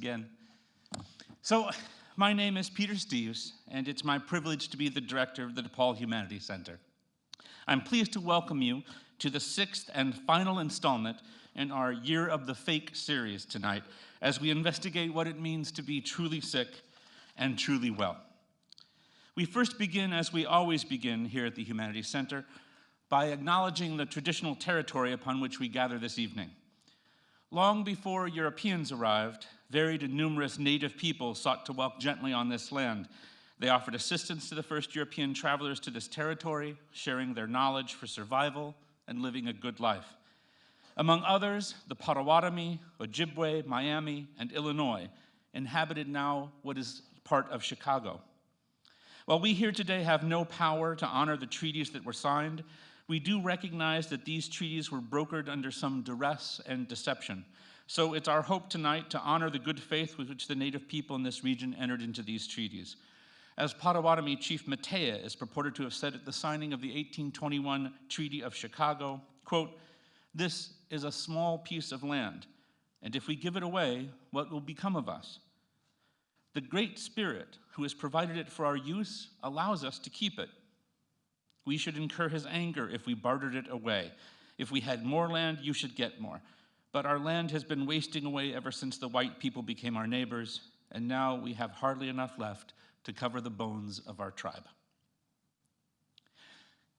again. So, my name is Peter Steves, and it's my privilege to be the director of the DePaul Humanities Center. I'm pleased to welcome you to the 6th and final installment in our Year of the Fake series tonight, as we investigate what it means to be truly sick and truly well. We first begin, as we always begin here at the Humanities Center, by acknowledging the traditional territory upon which we gather this evening. Long before Europeans arrived, varied and numerous native people sought to walk gently on this land. They offered assistance to the first European travelers to this territory, sharing their knowledge for survival and living a good life. Among others, the Potawatomi, Ojibwe, Miami, and Illinois inhabited now what is part of Chicago. While we here today have no power to honor the treaties that were signed, we do recognize that these treaties were brokered under some duress and deception. So it's our hope tonight to honor the good faith with which the native people in this region entered into these treaties. As Potawatomi Chief Matea is purported to have said at the signing of the 1821 Treaty of Chicago, quote, "This is a small piece of land, and if we give it away, what will become of us? The Great Spirit, who has provided it for our use, allows us to keep it. We should incur his anger if we bartered it away. If we had more land, you should get more. But our land has been wasting away ever since the white people became our neighbors, and now we have hardly enough left to cover the bones of our tribe."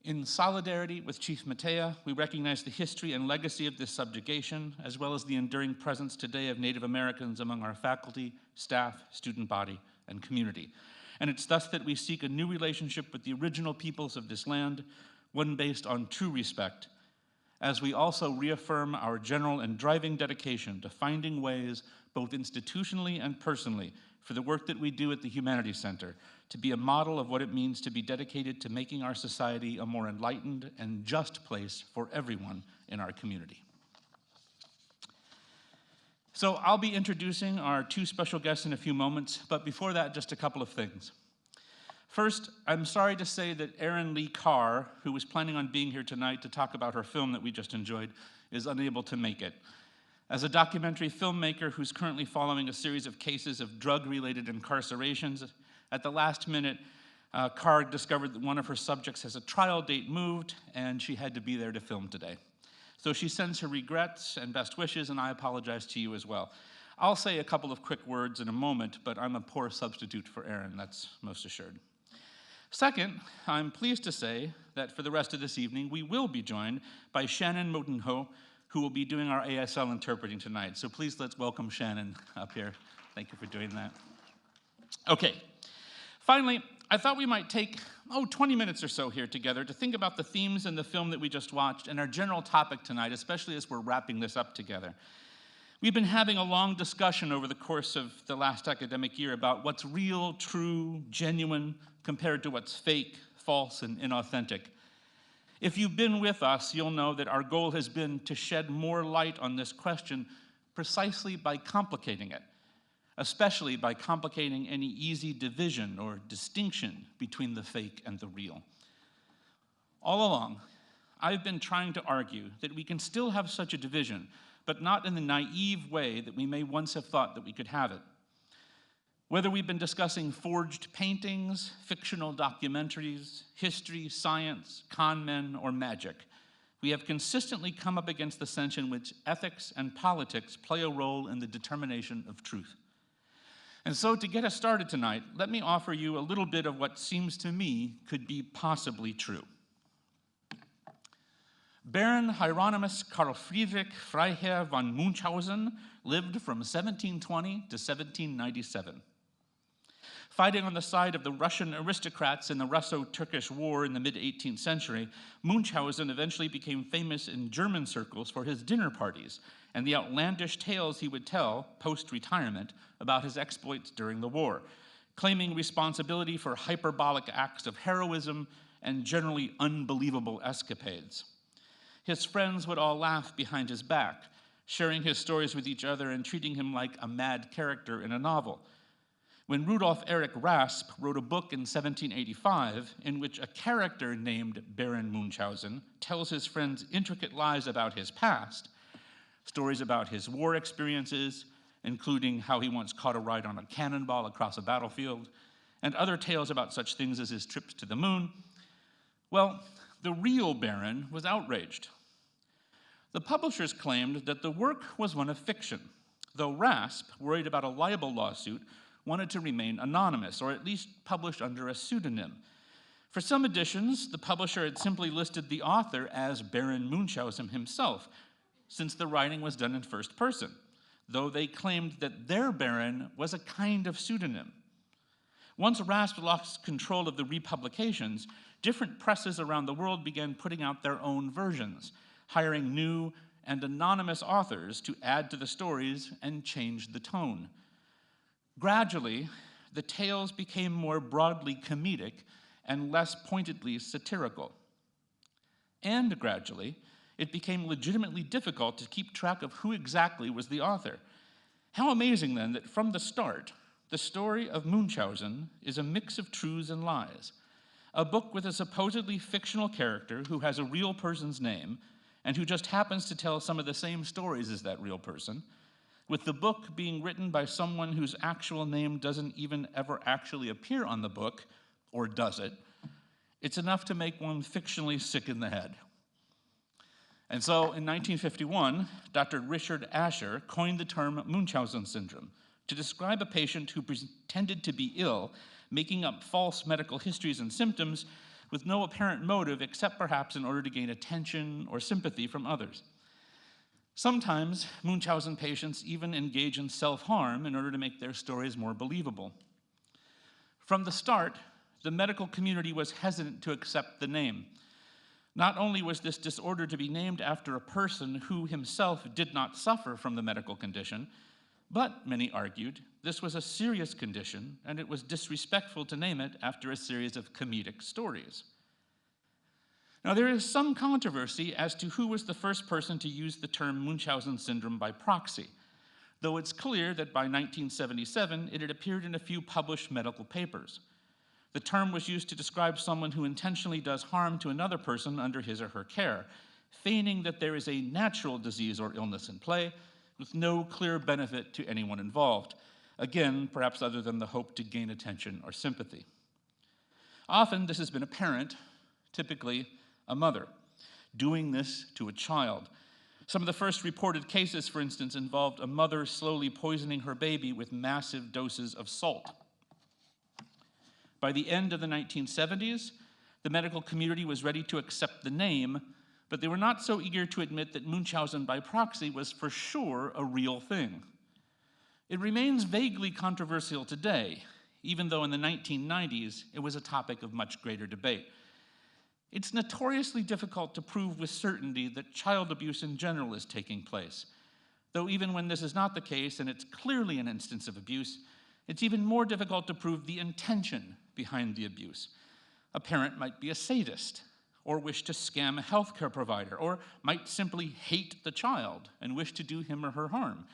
In solidarity with Chief Matea, we recognize the history and legacy of this subjugation, as well as the enduring presence today of Native Americans among our faculty, staff, student body, and community. And it's thus that we seek a new relationship with the original peoples of this land, one based on true respect, as we also reaffirm our general and driving dedication to finding ways, both institutionally and personally, for the work that we do at the Humanities Center, to be a model of what it means to be dedicated to making our society a more enlightened and just place for everyone in our community. So I'll be introducing our two special guests in a few moments, but before that, just a couple of things. First, I'm sorry to say that Erin Lee Carr, who was planning on being here tonight to talk about her film that we just enjoyed, is unable to make it. As a documentary filmmaker who's currently following a series of cases of drug-related incarcerations, at the last minute, Carr discovered that one of her subjects has a trial date moved, and she had to be there to film today. So she sends her regrets and best wishes, and I apologize to you as well. I'll say a couple of quick words in a moment, but I'm a poor substitute for Erin, that's most assured. Second, I'm pleased to say that for the rest of this evening, we will be joined by Shannon Motenho, who will be doing our ASL interpreting tonight. So please let's welcome Shannon up here. Thank you for doing that. Okay, finally, I thought we might take 20 minutes or so here together to think about the themes in the film that we just watched and our general topic tonight, especially as we're wrapping this up together. We've been having a long discussion over the course of the last academic year about what's real, true, genuine, compared to what's fake, false, and inauthentic. If you've been with us, you'll know that our goal has been to shed more light on this question precisely by complicating it, especially by complicating any easy division or distinction between the fake and the real. All along, I've been trying to argue that we can still have such a division, but not in the naive way that we may once have thought that we could have it. Whether we've been discussing forged paintings, fictional documentaries, history, science, con men, or magic, we have consistently come up against the sense in which ethics and politics play a role in the determination of truth. And so to get us started tonight, let me offer you a little bit of what seems to me could be possibly true. Baron Hieronymus Karl Friedrich Freiherr von Munchausen lived from 1720 to 1797. Fighting on the side of the Russian aristocrats in the Russo-Turkish War in the mid-18th century, Munchausen eventually became famous in German circles for his dinner parties and the outlandish tales he would tell post-retirement about his exploits during the war, claiming responsibility for hyperbolic acts of heroism and generally unbelievable escapades. His friends would all laugh behind his back, sharing his stories with each other and treating him like a mad character in a novel. When Rudolf Erich Rasp wrote a book in 1785 in which a character named Baron Munchausen tells his friends intricate lies about his past, stories about his war experiences, including how he once caught a ride on a cannonball across a battlefield, and other tales about such things as his trips to the moon. Well, the real Barron was outraged. The publishers claimed that the work was one of fiction, though RASP, worried about a libel lawsuit, wanted to remain anonymous, or at least published under a pseudonym. For some editions, the publisher had simply listed the author as Baron Munchausen himself, since the writing was done in first person, though they claimed that their Baron was a kind of pseudonym. Once RASP lost control of the republications, different presses around the world began putting out their own versions, hiring new and anonymous authors to add to the stories and change the tone. Gradually, the tales became more broadly comedic and less pointedly satirical. And gradually, it became legitimately difficult to keep track of who exactly was the author. How amazing, then, that from the start, the story of Munchausen is a mix of truths and lies, a book with a supposedly fictional character who has a real person's name and who just happens to tell some of the same stories as that real person, with the book being written by someone whose actual name doesn't even ever actually appear on the book, or does it? It's enough to make one fictionally sick in the head. And so in 1951, Dr. Richard Asher coined the term Munchausen Syndrome to describe a patient who pretended to be ill, making up false medical histories and symptoms with no apparent motive except perhaps in order to gain attention or sympathy from others. Sometimes Munchausen patients even engage in self-harm in order to make their stories more believable. From the start, the medical community was hesitant to accept the name. Not only was this disorder to be named after a person who himself did not suffer from the medical condition, but, many argued, this was a serious condition and it was disrespectful to name it after a series of comedic stories. Now, there is some controversy as to who was the first person to use the term Munchausen syndrome by proxy, though it's clear that by 1977 it had appeared in a few published medical papers. The term was used to describe someone who intentionally does harm to another person under his or her care, feigning that there is a natural disease or illness in play, with no clear benefit to anyone involved. Again, perhaps other than the hope to gain attention or sympathy. Often this has been a parent, typically a mother, doing this to a child. Some of the first reported cases, for instance, involved a mother slowly poisoning her baby with massive doses of salt. By the end of the 1970s, the medical community was ready to accept the name, but they were not so eager to admit that Munchausen by proxy was for sure a real thing. It remains vaguely controversial today, even though in the 1990s it was a topic of much greater debate. It's notoriously difficult to prove with certainty that child abuse in general is taking place, though even when this is not the case and it's clearly an instance of abuse, it's even more difficult to prove the intention behind the abuse. A parent might be a sadist, or wish to scam a healthcare provider, or might simply hate the child and wish to do him or her harm.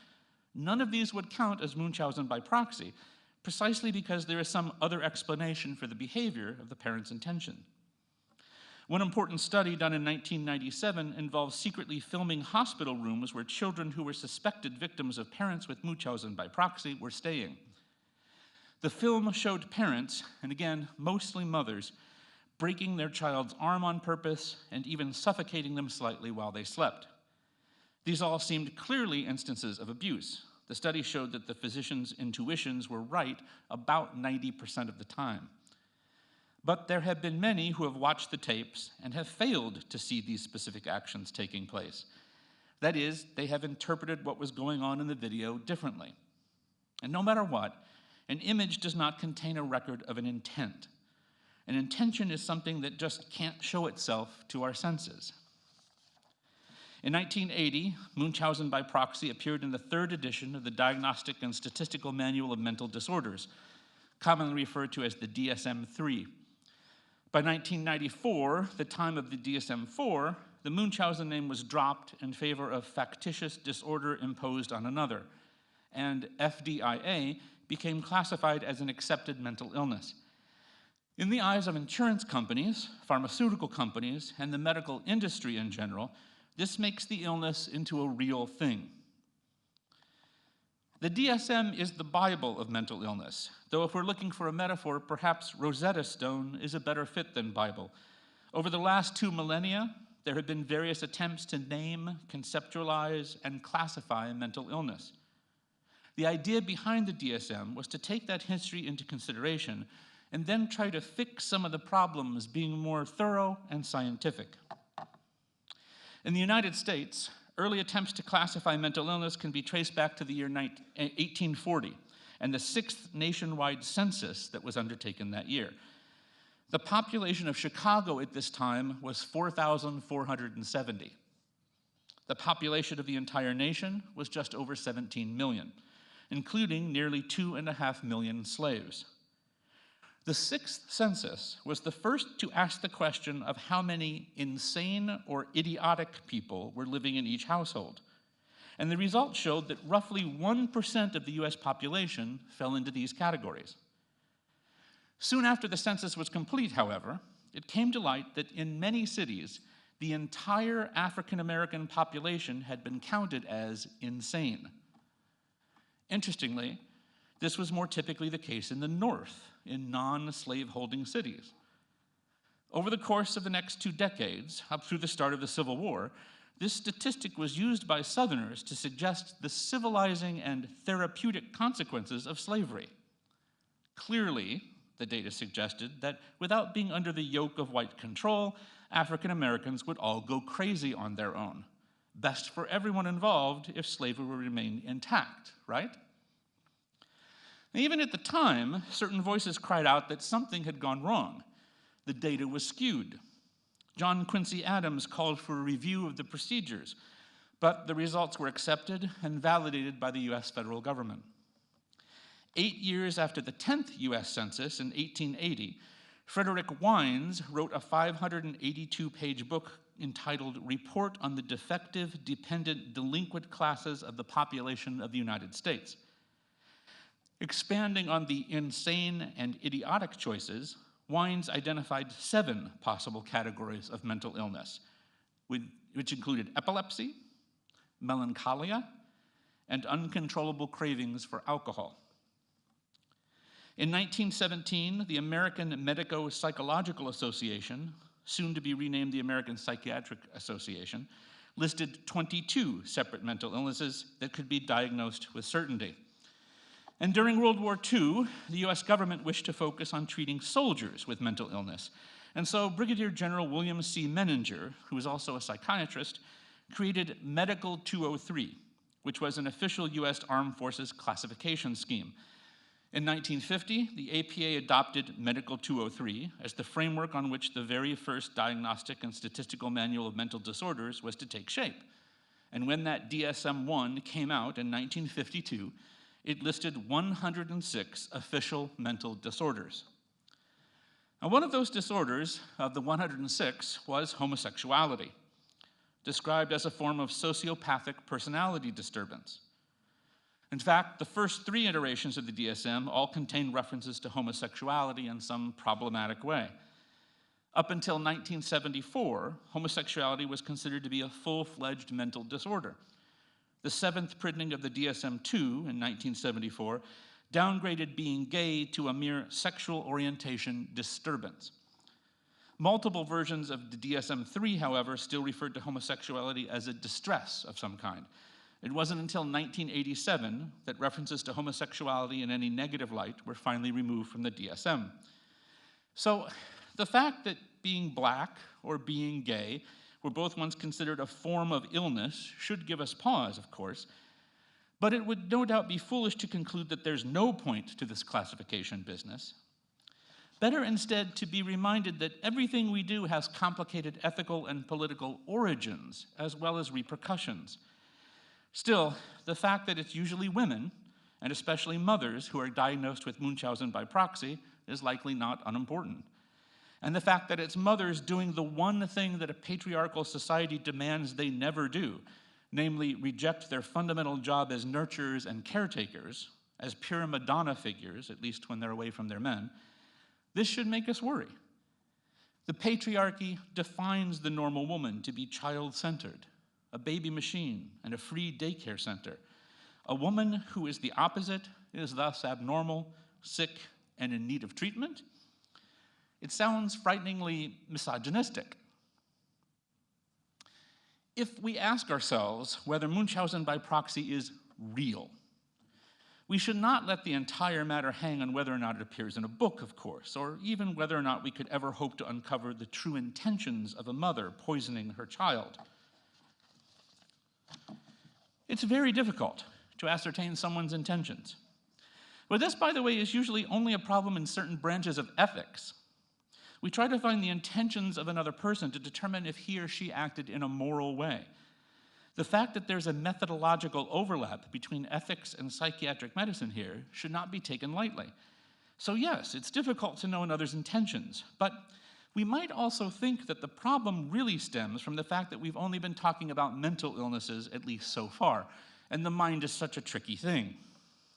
None of these would count as Munchausen by proxy, precisely because there is some other explanation for the behavior of the parent's intention. One important study done in 1997 involved secretly filming hospital rooms where children who were suspected victims of parents with Munchausen by proxy were staying. The film showed parents, and again, mostly mothers, breaking their child's arm on purpose and even suffocating them slightly while they slept. These all seemed clearly instances of abuse. The study showed that the physician's intuitions were right about 90% of the time. But there have been many who have watched the tapes and have failed to see these specific actions taking place. That is, they have interpreted what was going on in the video differently. And no matter what, an image does not contain a record of an intent. An intention is something that just can't show itself to our senses. In 1980, Munchausen by proxy appeared in the third edition of the Diagnostic and Statistical Manual of Mental Disorders, commonly referred to as the DSM-IV. By 1994, the time of the DSM-IV, the Munchausen name was dropped in favor of factitious disorder imposed on another, and FDIA became classified as an accepted mental illness. In the eyes of insurance companies, pharmaceutical companies, and the medical industry in general, this makes the illness into a real thing. The DSM is the Bible of mental illness, though if we're looking for a metaphor, perhaps Rosetta Stone is a better fit than Bible. Over the last 2 millennia, there have been various attempts to name, conceptualize, and classify mental illness. The idea behind the DSM was to take that history into consideration and then try to fix some of the problems being more thorough and scientific. In the United States, early attempts to classify mental illness can be traced back to the year 1840 and the 6th nationwide census that was undertaken that year. The population of Chicago at this time was 4,470. The population of the entire nation was just over 17 million, including nearly 2.5 million slaves. The 6th census was the first to ask the question of how many insane or idiotic people were living in each household. And the results showed that roughly 1% of the US population fell into these categories. Soon after the census was complete, however, it came to light that in many cities, the entire African American population had been counted as insane. Interestingly, this was more typically the case in the North, in non-slave-holding cities. Over the course of the next 2 decades, up through the start of the Civil War, this statistic was used by Southerners to suggest the civilizing and therapeutic consequences of slavery. Clearly, the data suggested that without being under the yoke of white control, African Americans would all go crazy on their own. Best for everyone involved if slavery would remain intact, right? Even at the time, certain voices cried out that something had gone wrong. The data was skewed. John Quincy Adams called for a review of the procedures, but the results were accepted and validated by the US federal government. 8 years after the 10th US Census in 1880, Frederick Wines wrote a 582-page book entitled Report on the Defective, Dependent, Delinquent Classes of the Population of the United States. Expanding on the insane and idiotic choices, Wines identified 7 possible categories of mental illness, which included epilepsy, melancholia, and uncontrollable cravings for alcohol. In 1917, the American Medico-Psychological Association, soon to be renamed the American Psychiatric Association, listed 22 separate mental illnesses that could be diagnosed with certainty. And during World War II, the US government wished to focus on treating soldiers with mental illness. And so Brigadier General William C. Menninger, who was also a psychiatrist, created Medical 203, which was an official US Armed Forces classification scheme. In 1950, the APA adopted Medical 203 as the framework on which the very first diagnostic and statistical manual of mental disorders was to take shape. And when that DSM-IV came out in 1952, it listed 106 official mental disorders. Now, one of those disorders, of the 106, was homosexuality, described as a form of sociopathic personality disturbance. In fact, the first 3 iterations of the DSM all contained references to homosexuality in some problematic way. Up until 1974, homosexuality was considered to be a full-fledged mental disorder. The 7th printing of the DSM-II in 1974 downgraded being gay to a mere sexual orientation disturbance. Multiple versions of the DSM-III, however, still referred to homosexuality as a distress of some kind. It wasn't until 1987 that references to homosexuality in any negative light were finally removed from the DSM. So the fact that being black or being gay were both once considered a form of illness should give us pause, of course, but it would no doubt be foolish to conclude that there's no point to this classification business. Better instead to be reminded that everything we do has complicated ethical and political origins, as well as repercussions. Still, the fact that it's usually women, and especially mothers, who are diagnosed with Munchausen by proxy is likely not unimportant. And the fact that it's mothers doing the one thing that a patriarchal society demands they never do, namely reject their fundamental job as nurturers and caretakers, as pure Madonna figures, at least when they're away from their men, this should make us worry. The patriarchy defines the normal woman to be child-centered, a baby machine, and a free daycare center. A woman who is the opposite is thus abnormal, sick, and in need of treatment. It sounds frighteningly misogynistic. If we ask ourselves whether Munchausen by proxy is real, we should not let the entire matter hang on whether or not it appears in a book, of course, or even whether or not we could ever hope to uncover the true intentions of a mother poisoning her child. It's very difficult to ascertain someone's intentions. But this, by the way, is usually only a problem in certain branches of ethics. We try to find the intentions of another person to determine if he or she acted in a moral way. The fact that there's a methodological overlap between ethics and psychiatric medicine here should not be taken lightly. So yes, it's difficult to know another's intentions, but we might also think that the problem really stems from the fact that we've only been talking about mental illnesses, at least so far, and the mind is such a tricky thing.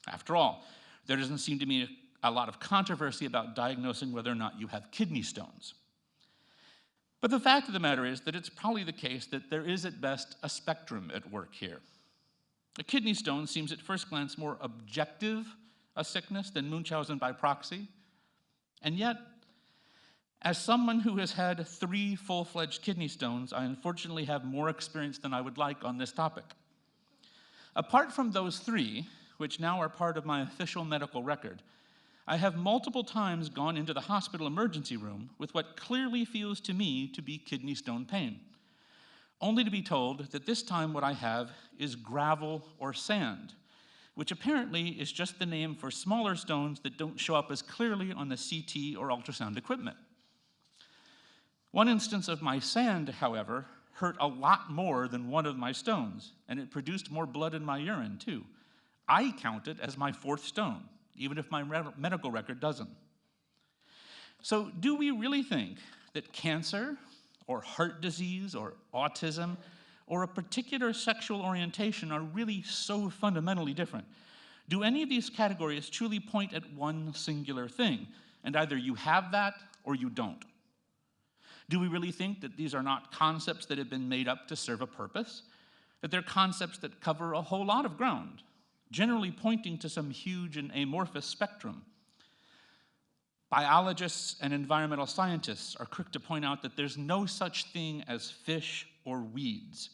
After all, there doesn't seem to be a lot of controversy about diagnosing whether or not you have kidney stones. But the fact of the matter is that it's probably the case that there is at best a spectrum at work here. A kidney stone seems at first glance more objective a sickness than Munchausen by proxy. And yet, as someone who has had 3 full-fledged kidney stones, I unfortunately have more experience than I would like on this topic. Apart from those 3, which now are part of my official medical record, I have multiple times gone into the hospital emergency room with what clearly feels to me to be kidney stone pain, only to be told that this time what I have is gravel or sand, which apparently is just the name for smaller stones that don't show up as clearly on the CT or ultrasound equipment. One instance of my sand, however, hurt a lot more than one of my stones, and it produced more blood in my urine, too. I count it as my 4th stone, even if my medical record doesn't. So do we really think that cancer, or heart disease, or autism, or a particular sexual orientation are really so fundamentally different? Do any of these categories truly point at one singular thing, and either you have that or you don't? Do we really think that these are not concepts that have been made up to serve a purpose? That they're concepts that cover a whole lot of ground, generally pointing to some huge and amorphous spectrum? Biologists and environmental scientists are quick to point out that there's no such thing as fish or weeds.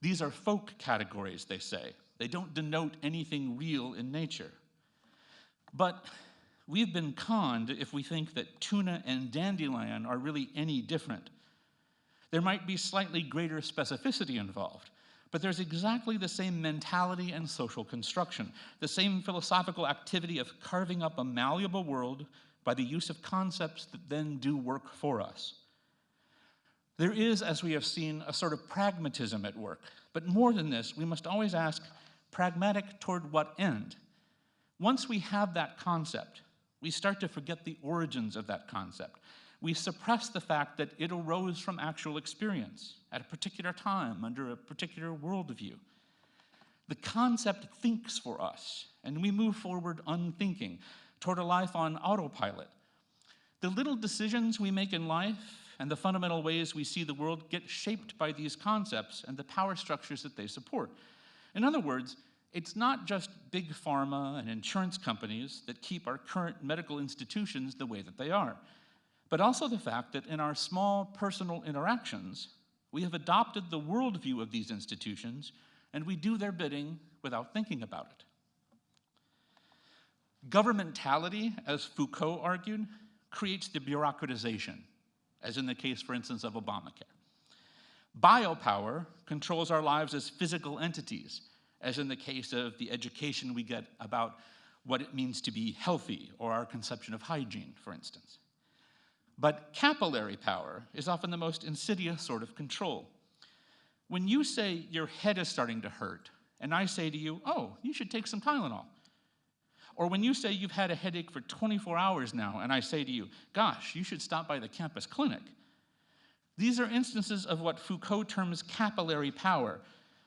These are folk categories, they say. They don't denote anything real in nature. But we've been conned if we think that tuna and dandelion are really any different. There might be slightly greater specificity involved, but there's exactly the same mentality and social construction, the same philosophical activity of carving up a malleable world by the use of concepts that then do work for us. There is, as we have seen, a sort of pragmatism at work, but more than this, we must always ask, pragmatic toward what end? Once we have that concept, we start to forget the origins of that concept. We suppress the fact that it arose from actual experience at a particular time under a particular worldview. The concept thinks for us, and we move forward unthinking toward a life on autopilot. The little decisions we make in life and the fundamental ways we see the world get shaped by these concepts and the power structures that they support. In other words, it's not just big pharma and insurance companies that keep our current medical institutions the way that they are, but also the fact that in our small personal interactions, we have adopted the worldview of these institutions, and we do their bidding without thinking about it. Governmentality, as Foucault argued, creates the bureaucratization, as in the case, for instance, of Obamacare. Biopower controls our lives as physical entities, as in the case of the education we get about what it means to be healthy, or our conception of hygiene, for instance. But capillary power is often the most insidious sort of control. When you say your head is starting to hurt, and I say to you, oh, you should take some Tylenol. Or when you say you've had a headache for 24 hours now, and I say to you, gosh, you should stop by the campus clinic. These are instances of what Foucault terms capillary power.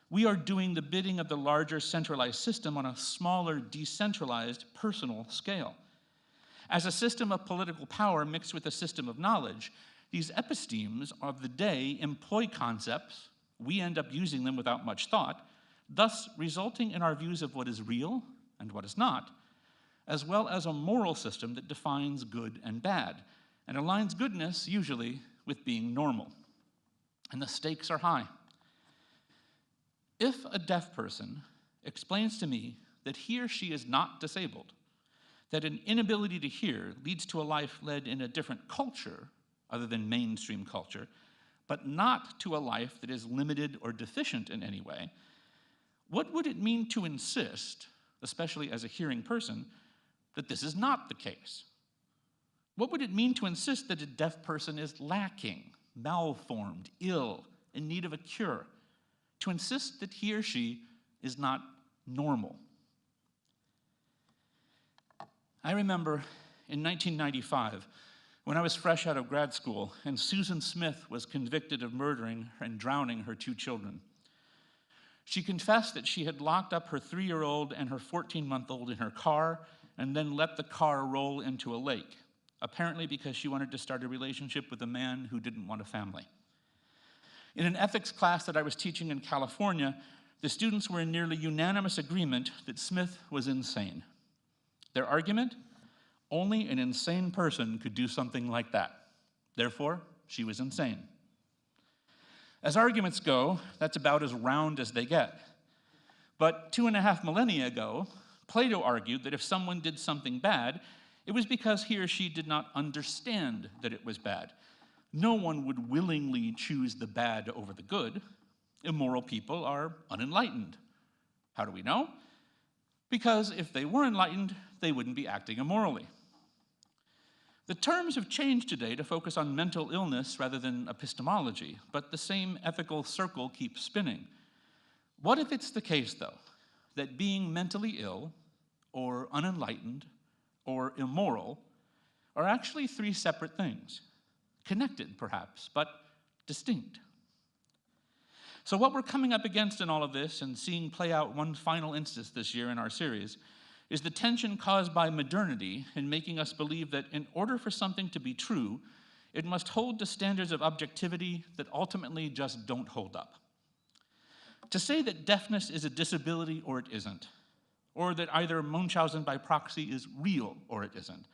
We are doing the bidding of the larger centralized system on a smaller, decentralized, personal scale. As a system of political power mixed with a system of knowledge, these epistemes of the day employ concepts, we end up using them without much thought, thus resulting in our views of what is real and what is not, as well as a moral system that defines good and bad, and aligns goodness, usually, with being normal. And the stakes are high. If a deaf person explains to me that he or she is not disabled, that an inability to hear leads to a life led in a different culture, other than mainstream culture, but not to a life that is limited or deficient in any way, what would it mean to insist, especially as a hearing person, that this is not the case? What would it mean to insist that a deaf person is lacking, malformed, ill, in need of a cure? To insist that he or she is not normal? I remember in 1995, when I was fresh out of grad school and Susan Smith was convicted of murdering and drowning her 2 children. She confessed that she had locked up her 3-year-old and her 14-month-old in her car and then let the car roll into a lake, apparently because she wanted to start a relationship with a man who didn't want a family. In an ethics class that I was teaching in California, the students were in nearly unanimous agreement that Smith was insane. Their argument? Only an insane person could do something like that. Therefore, she was insane. As arguments go, that's about as round as they get. But 2.5 millennia ago, Plato argued that if someone did something bad, it was because he or she did not understand that it was bad. No one would willingly choose the bad over the good. Immoral people are unenlightened. How do we know? Because if they were enlightened, they wouldn't be acting immorally. The terms have changed today to focus on mental illness rather than epistemology, but the same ethical circle keeps spinning. What if it's the case, though, that being mentally ill, or unenlightened, or immoral are actually 3 separate things, connected perhaps, but distinct? So what we're coming up against in all of this and seeing play out one final instance this year in our series is the tension caused by modernity in making us believe that in order for something to be true, it must hold to standards of objectivity that ultimately just don't hold up. To say that deafness is a disability or it isn't, or that either Munchausen by proxy is real or it isn't,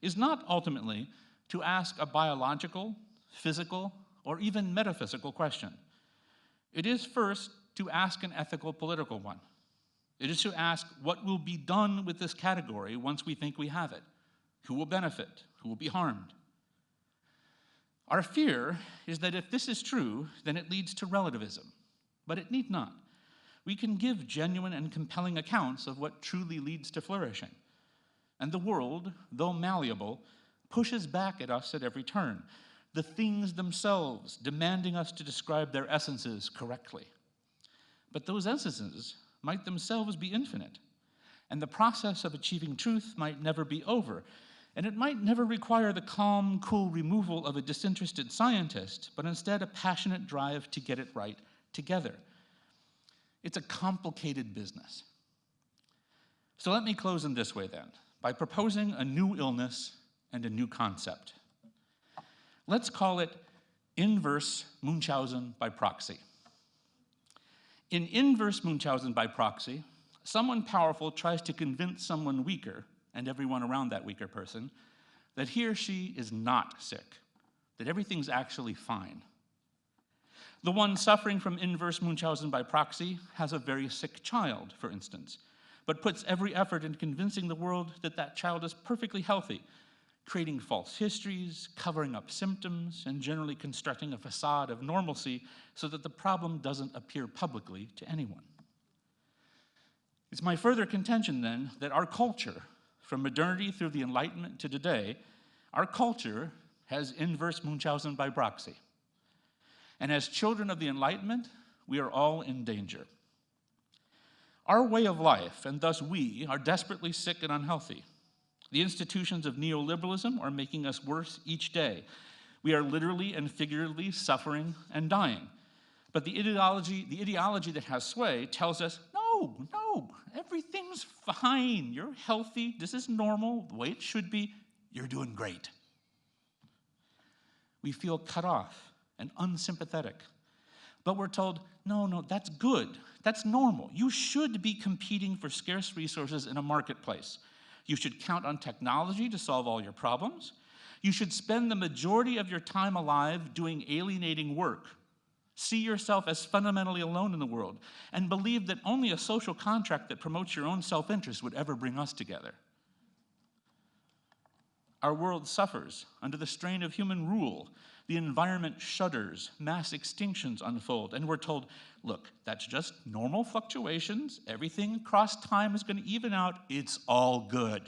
is not ultimately to ask a biological, physical, or even metaphysical question. It is first to ask an ethical political one. It is to ask what will be done with this category once we think we have it. Who will benefit? Who will be harmed? Our fear is that if this is true, then it leads to relativism. But it need not. We can give genuine and compelling accounts of what truly leads to flourishing. And the world, though malleable, pushes back at us at every turn. The things themselves demanding us to describe their essences correctly. But those essences might themselves be infinite, and the process of achieving truth might never be over, and it might never require the calm, cool removal of a disinterested scientist, but instead a passionate drive to get it right together. It's a complicated business. So let me close in this way then, by proposing a new illness and a new concept. Let's call it inverse Munchausen by proxy. In inverse Munchausen by proxy, someone powerful tries to convince someone weaker, and everyone around that weaker person, that he or she is not sick, that everything's actually fine. The one suffering from inverse Munchausen by proxy has a very sick child, for instance, but puts every effort into convincing the world that that child is perfectly healthy, creating false histories, covering up symptoms, and generally constructing a facade of normalcy so that the problem doesn't appear publicly to anyone. It's my further contention, then, that our culture, from modernity through the Enlightenment to today, our culture has inverse Munchausen by proxy. And as children of the Enlightenment, we are all in danger. Our way of life, and thus we, are desperately sick and unhealthy. The institutions of neoliberalism are making us worse each day. We are literally and figuratively suffering and dying. But the ideology that has sway tells us, no, everything's fine. You're healthy. This is normal, the way it should be. You're doing great. We feel cut off and unsympathetic. But we're told, no, that's good. That's normal. You should be competing for scarce resources in a marketplace. You should count on technology to solve all your problems. You should spend the majority of your time alive doing alienating work. See yourself as fundamentally alone in the world, and believe that only a social contract that promotes your own self-interest would ever bring us together. Our world suffers under the strain of human rule. The environment shudders, mass extinctions unfold, and we're told, look, that's just normal fluctuations. Everything across time is going to even out. It's all good.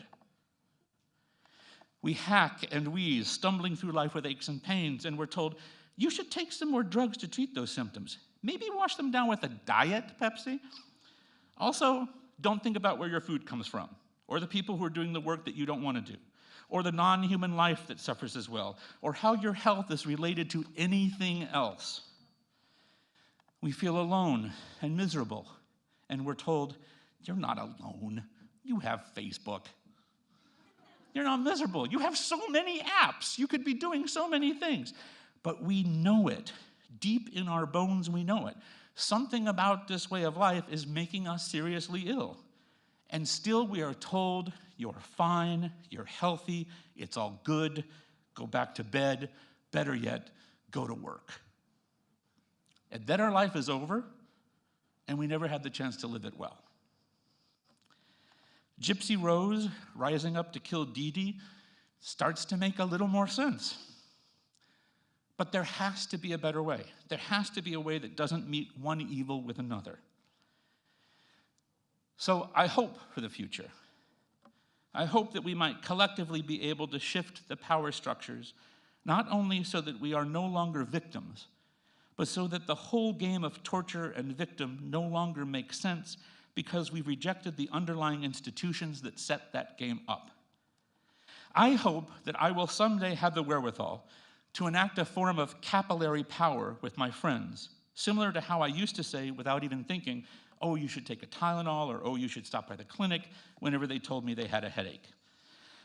We hack and wheeze, stumbling through life with aches and pains, and we're told, you should take some more drugs to treat those symptoms. Maybe wash them down with a diet Pepsi. Also, don't think about where your food comes from, or the people who are doing the work that you don't want to do, or the non-human life that suffers as well, or how your health is related to anything else. We feel alone and miserable, and we're told, you're not alone. You have Facebook. You're not miserable. You have so many apps. You could be doing so many things. But we know it. Deep in our bones, we know it. Something about this way of life is making us seriously ill. And still we are told, you're fine, you're healthy, it's all good, go back to bed, better yet, go to work. And then our life is over, and we never had the chance to live it well. Gypsy Rose rising up to kill Dee Dee starts to make a little more sense. But there has to be a better way. There has to be a way that doesn't meet one evil with another. So I hope for the future. I hope that we might collectively be able to shift the power structures, not only so that we are no longer victims, but so that the whole game of torture and victim no longer makes sense because we've rejected the underlying institutions that set that game up. I hope that I will someday have the wherewithal to enact a form of capillary power with my friends, similar to how I used to say, without even thinking, oh, you should take a Tylenol, or oh, you should stop by the clinic, whenever they told me they had a headache.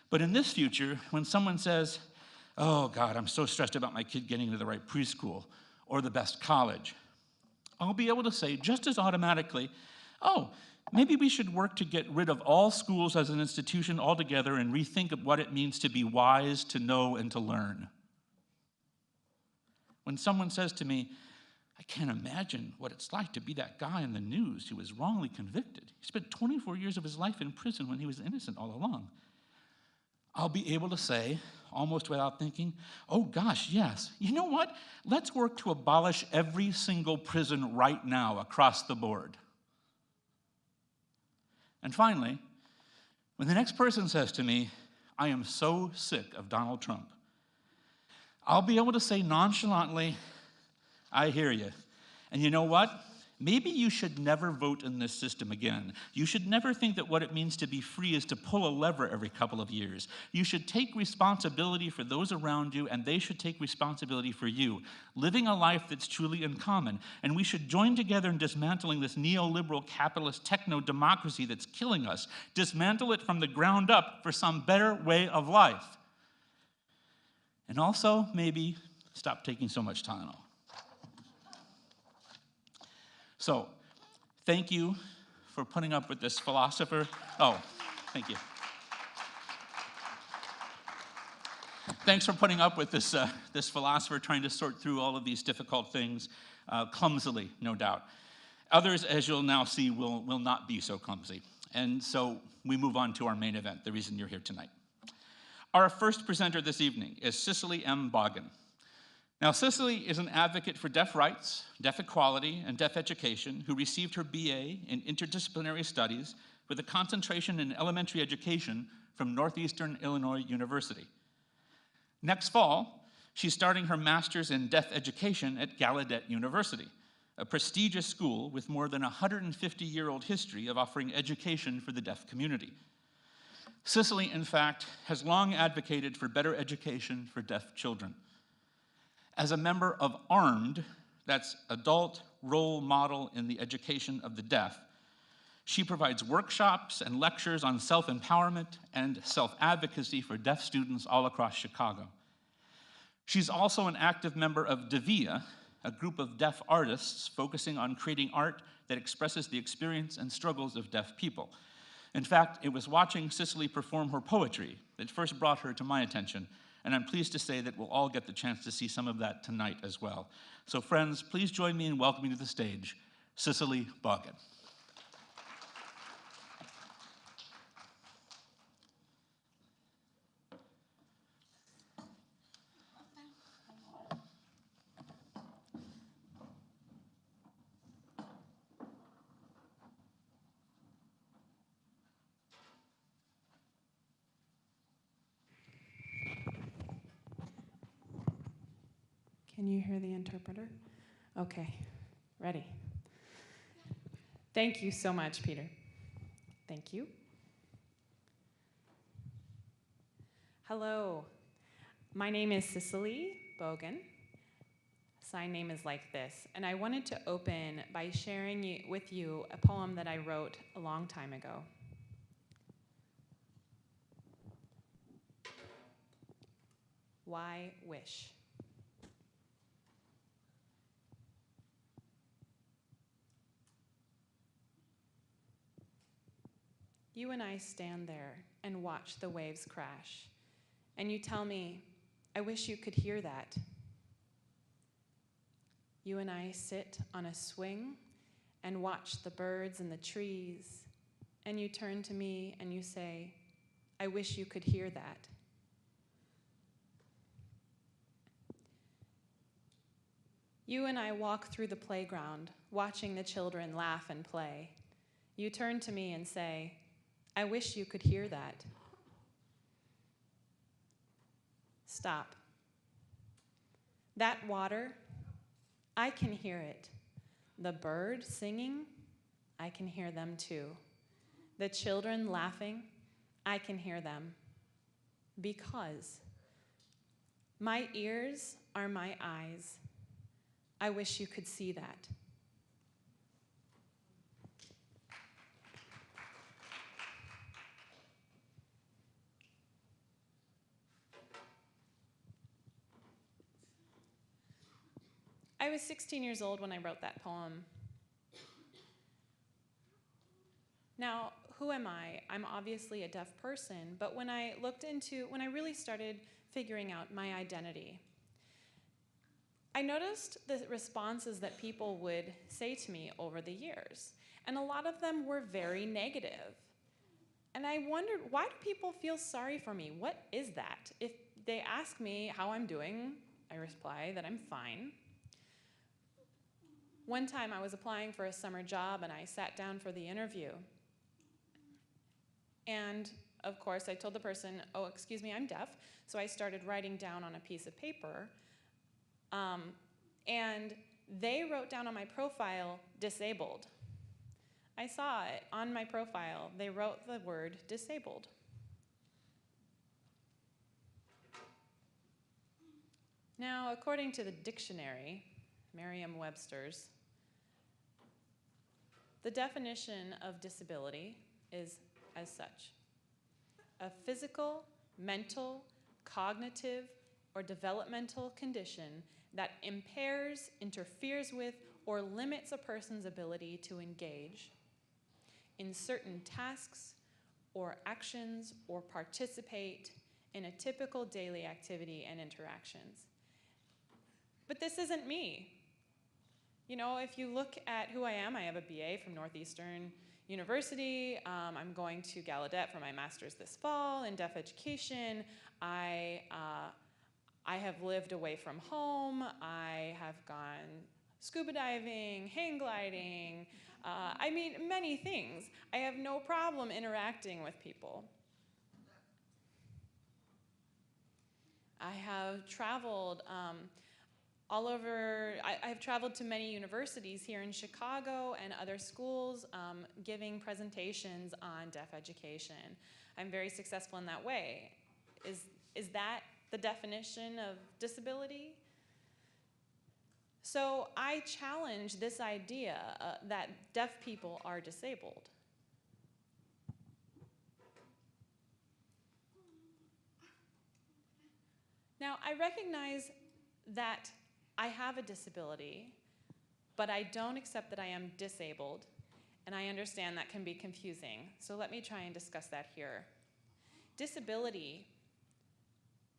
But in this future, when someone says, oh God, I'm so stressed about my kid getting to the right preschool or the best college, I'll be able to say just as automatically, oh, maybe we should work to get rid of all schools as an institution altogether and rethink of what it means to be wise, to know, and to learn. When someone says to me, I can't imagine what it's like to be that guy in the news who was wrongly convicted. He spent 24 years of his life in prison when he was innocent all along. I'll be able to say, almost without thinking, oh gosh, yes. You know what? Let's work to abolish every single prison right now across the board. And finally, when the next person says to me, I am so sick of Donald Trump, I'll be able to say nonchalantly, I hear you. And you know what? Maybe you should never vote in this system again. You should never think that what it means to be free is to pull a lever every couple of years. You should take responsibility for those around you, and they should take responsibility for you, living a life that's truly in common. And we should join together in dismantling this neoliberal capitalist techno-democracy that's killing us, dismantle it from the ground up for some better way of life. And also, maybe, stop taking so much Tylenol. So, thank you for putting up with this philosopher. Oh, thank you. Thanks for putting up with this, this philosopher trying to sort through all of these difficult things clumsily, no doubt. Others, as you'll now see, will not be so clumsy. And so we move on to our main event, the reason you're here tonight. Our first presenter this evening is Cicely M. Boggan. Now, Cicely is an advocate for deaf rights, deaf equality, and deaf education who received her BA in interdisciplinary studies with a concentration in elementary education from Northeastern Illinois University. Next fall, she's starting her master's in deaf education at Gallaudet University, a prestigious school with more than a 150-year-old history of offering education for the deaf community. Cicely, in fact, has long advocated for better education for deaf children. As a member of ARMED, that's Adult Role Model in the Education of the Deaf, she provides workshops and lectures on self-empowerment and self-advocacy for deaf students all across Chicago. She's also an active member of DeVia, a group of deaf artists focusing on creating art that expresses the experience and struggles of deaf people. In fact, it was watching Cicely perform her poetry that first brought her to my attention, and I'm pleased to say that we'll all get the chance to see some of that tonight as well. So friends, please join me in welcoming to the stage, Cicely Boggan. Can you hear the interpreter? Okay, ready. Thank you so much, Peter. Thank you. Hello, my name is Cicely Boggan. Sign name is like this, and I wanted to open by sharing with you a poem that I wrote a long time ago. Why wish? You and I stand there and watch the waves crash, and you tell me, I wish you could hear that. You and I sit on a swing and watch the birds and the trees, and you turn to me and you say, I wish you could hear that. You and I walk through the playground, watching the children laugh and play. You turn to me and say, I wish you could hear that. Stop. That water, I can hear it. The bird singing, I can hear them too. The children laughing, I can hear them. Because my ears are my eyes. I wish you could see that. I was 16 years old when I wrote that poem. Now, who am I? I'm obviously a deaf person, but when I really started figuring out my identity, I noticed the responses that people would say to me over the years, and a lot of them were very negative. And I wondered, why do people feel sorry for me? What is that? If they ask me how I'm doing, I reply that I'm fine. One time I was applying for a summer job and I sat down for the interview. And of course I told the person, oh, excuse me, I'm deaf. So I started writing down on a piece of paper. And they wrote down on my profile, disabled. I saw it on my profile. They wrote the word disabled. Now, according to the dictionary, Merriam-Webster's, the definition of disability is as such: a physical, mental, cognitive, or developmental condition that impairs, interferes with, or limits a person's ability to engage in certain tasks or actions or participate in a typical daily activity and interactions. But this isn't me. You know, if you look at who I am, I have a BA from Northeastern University. I'm going to Gallaudet for my master's this fall in deaf education. I have lived away from home. I have gone scuba diving, hang gliding. I mean, many things. I have no problem interacting with people. I have traveled all over. I've traveled to many universities here in Chicago and other schools giving presentations on deaf education. I'm very successful in that way. Is that the definition of disability? So I challenge this idea that deaf people are disabled. Now, I recognize that I have a disability, but I don't accept that I am disabled, and I understand that can be confusing. So let me try and discuss that here. Disability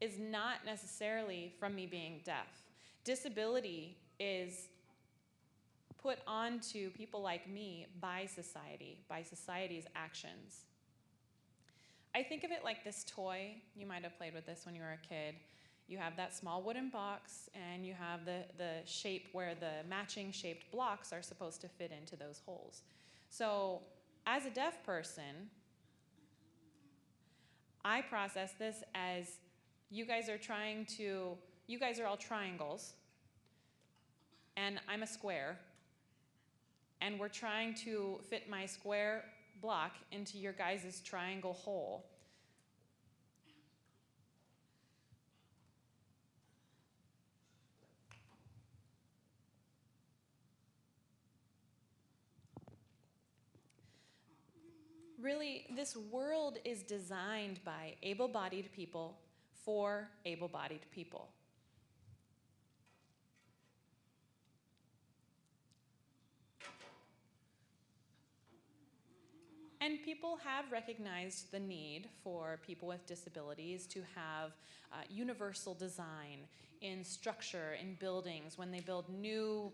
is not necessarily from me being deaf. Disability is put onto people like me by society's actions. I think of it like this toy. You might have played with this when you were a kid. You have that small wooden box, and you have the shape where the matching shaped blocks are supposed to fit into those holes. So as a deaf person, I process this as you guys are all triangles, and I'm a square, and we're trying to fit my square block into your guys' triangle hole. Really, this world is designed by able-bodied people for able-bodied people. And people have recognized the need for people with disabilities to have universal design in structure, in buildings. When they build new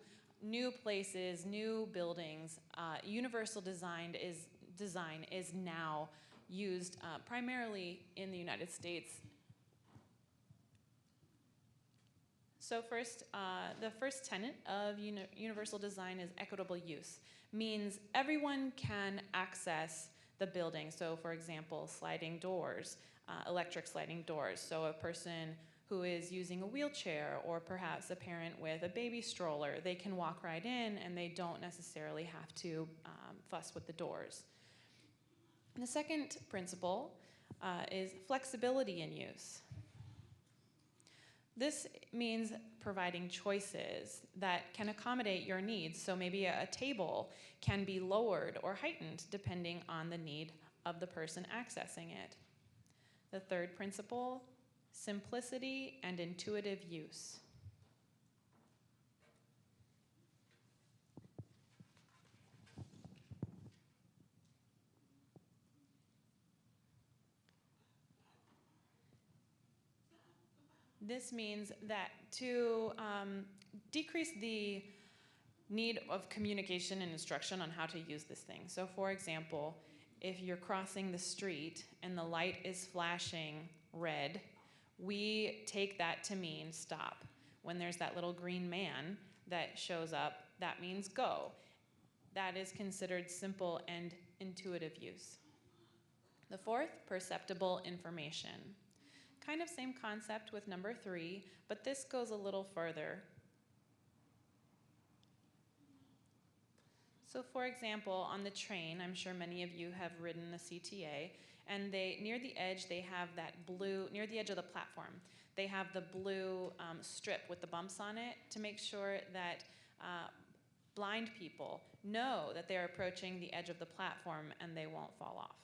places, new buildings, universal design is now used primarily in the United States. So first, the first tenet of universal design is equitable use. Means everyone can access the building. So for example, sliding doors, electric sliding doors. So a person who is using a wheelchair, or perhaps a parent with a baby stroller, they can walk right in and they don't necessarily have to fuss with the doors. And the second principle is flexibility in use. This means providing choices that can accommodate your needs. So maybe a table can be lowered or heightened depending on the need of the person accessing it. The third principle, simplicity and intuitive use. This means that to decrease the need of communication and instruction on how to use this thing. So for example, if you're crossing the street and the light is flashing red, we take that to mean stop. When there's that little green man that shows up, that means go. That is considered simple and intuitive use. The fourth, perceptible information. Kind of same concept with number 3, but this goes a little further. So for example, on the train, I'm sure many of you have ridden the CTA, and near the edge, they have that blue, near the edge of the platform, they have the blue strip with the bumps on it to make sure that blind people know that they're approaching the edge of the platform and they won't fall off.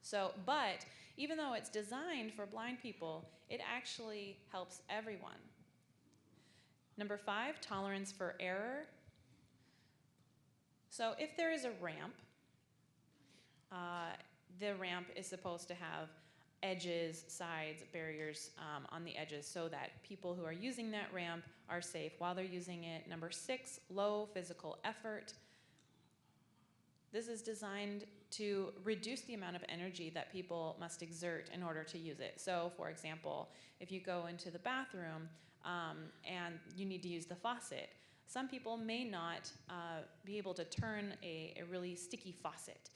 So, but even though it's designed for blind people, it actually helps everyone. Number 5, tolerance for error. So if there is a ramp, the ramp is supposed to have edges, sides, barriers on the edges so that people who are using that ramp are safe while they're using it. Number 6, low physical effort. This is designed to reduce the amount of energy that people must exert in order to use it. So for example, if you go into the bathroom and you need to use the faucet, some people may not be able to turn a really sticky faucet.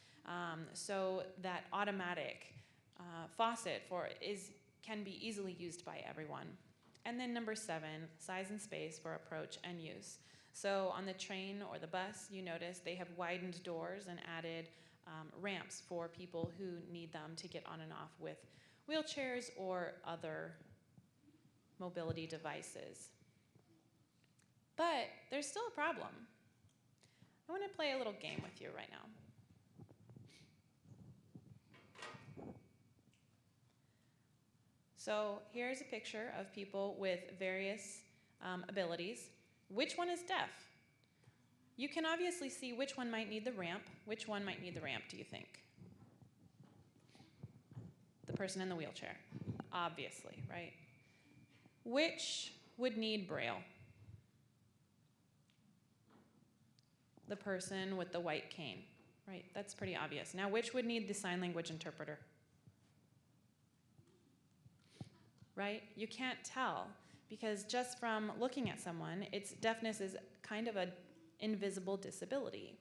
So that automatic faucet can be easily used by everyone. And then number 7, size and space for approach and use. So on the train or the bus, you notice they have widened doors and added ramps for people who need them to get on and off with wheelchairs or other mobility devices. But there's still a problem. I want to play a little game with you right now. So here's a picture of people with various abilities. Which one is deaf? You can obviously see which one might need the ramp. Which one might need the ramp, do you think? The person in the wheelchair, obviously, right? Which would need Braille? The person with the white cane, right? That's pretty obvious. Now, which would need the sign language interpreter? Right? You can't tell because just from looking at someone, its deafness is kind of an invisible disability.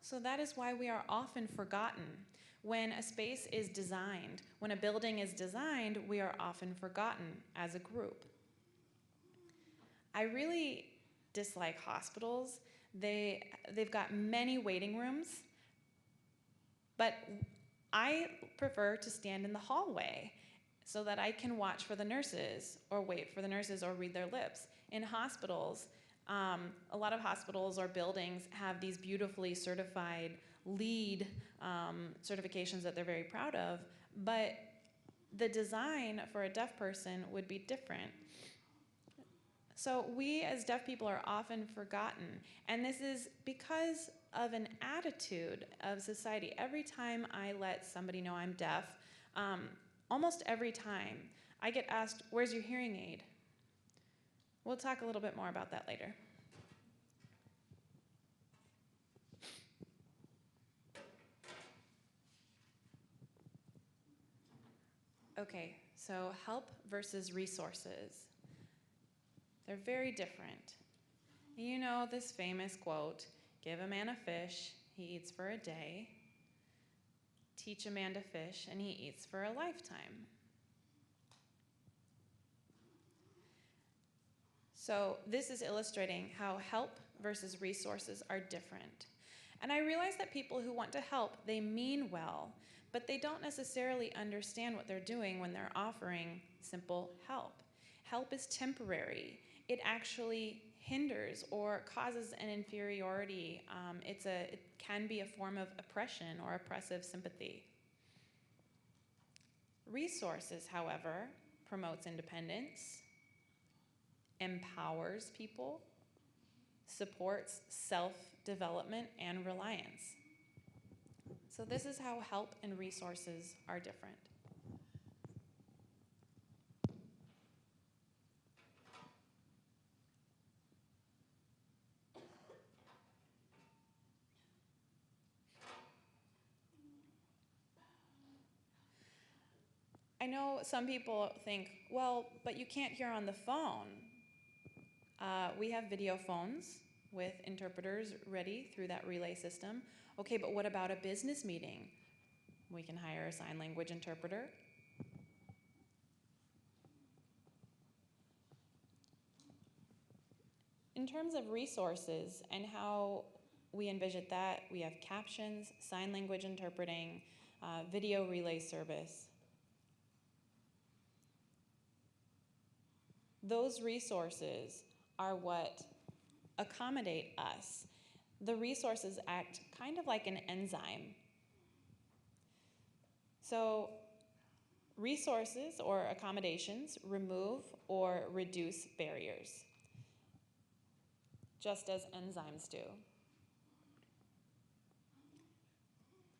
So that is why we are often forgotten. When a space is designed, when a building is designed, we are often forgotten as a group. I really dislike hospitals. They've got many waiting rooms, but I prefer to stand in the hallway so that I can watch for the nurses or wait for the nurses or read their lips. In hospitals, a lot of hospitals or buildings have these beautifully certified LEED certifications that they're very proud of, but the design for a deaf person would be different. So we as deaf people are often forgotten, and this is because of an attitude of society. Every time I let somebody know I'm deaf, almost every time, I get asked, "Where's your hearing aid?" We'll talk a little bit more about that later. Okay, so help versus resources. They're very different. You know this famous quote, "Give a man a fish, he eats for a day. Teach a man to fish, and he eats for a lifetime." So this is illustrating how help versus resources are different. And I realize that people who want to help, they mean well, but they don't necessarily understand what they're doing when they're offering simple help. Help is temporary. It actually hinders or causes an inferiority. It can be a form of oppression or oppressive sympathy. Resources, however, promotes independence, empowers people, supports self-development and reliance. So this is how help and resources are different. I know some people think, well, but you can't hear on the phone. We have video phones with interpreters ready through that relay system. Okay, but what about a business meeting? We can hire a sign language interpreter. In terms of resources and how we envision that, we have captions, sign language interpreting, video relay service. Those resources are what accommodate us. The resources act kind of like an enzyme. So resources or accommodations remove or reduce barriers, just as enzymes do.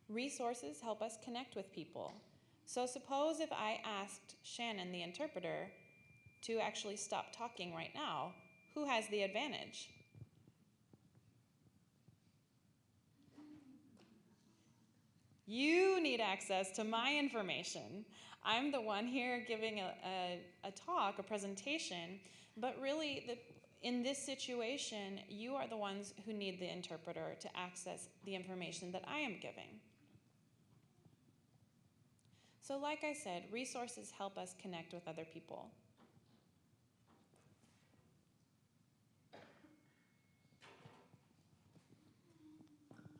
Resources help us connect with people. So suppose if I asked Shannon, the interpreter, to actually stop talking right now, who has the advantage? You need access to my information. I'm the one here giving a talk, a presentation, but really in this situation, you are the ones who need the interpreter to access the information that I am giving. So like I said, resources help us connect with other people.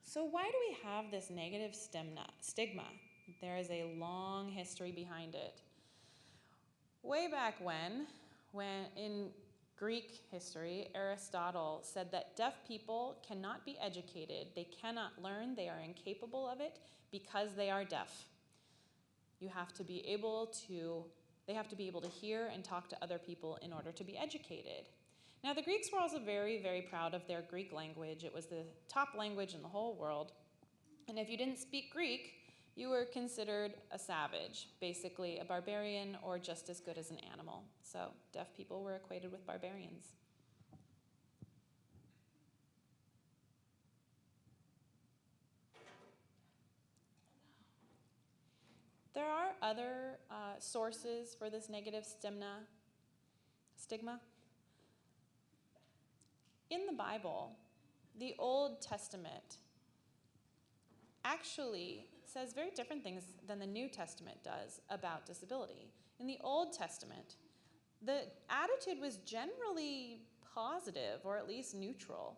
So why do we have this negative stigma? There is a long history behind it. Way back when in Greek history, Aristotle said that deaf people cannot be educated, they cannot learn, they are incapable of it because they are deaf. You have to be able to They have to be able to hear and talk to other people in order to be educated. Now, the Greeks were also very, very proud of their Greek language. It was the top language in the whole world. And if you didn't speak Greek, you were considered a savage, basically a barbarian or just as good as an animal. So deaf people were equated with barbarians. There are other sources for this negative stigma. In the Bible, the Old Testament actually says very different things than the New Testament does about disability. In the Old Testament, the attitude was generally positive, or at least neutral.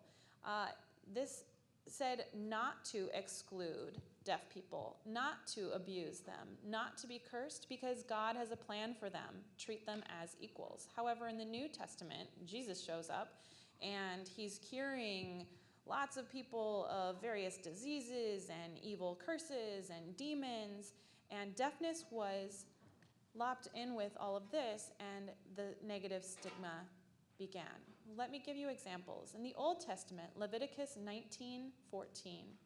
This said not to exclude deaf people, not to abuse them, not to be cursed, because God has a plan for them. Treat them as equals. However, in the New Testament, Jesus shows up, and he's curing lots of people of various diseases and evil curses and demons, and deafness was lopped in with all of this, and the negative stigma began. Let me give you examples. In the Old Testament, Leviticus 19:14,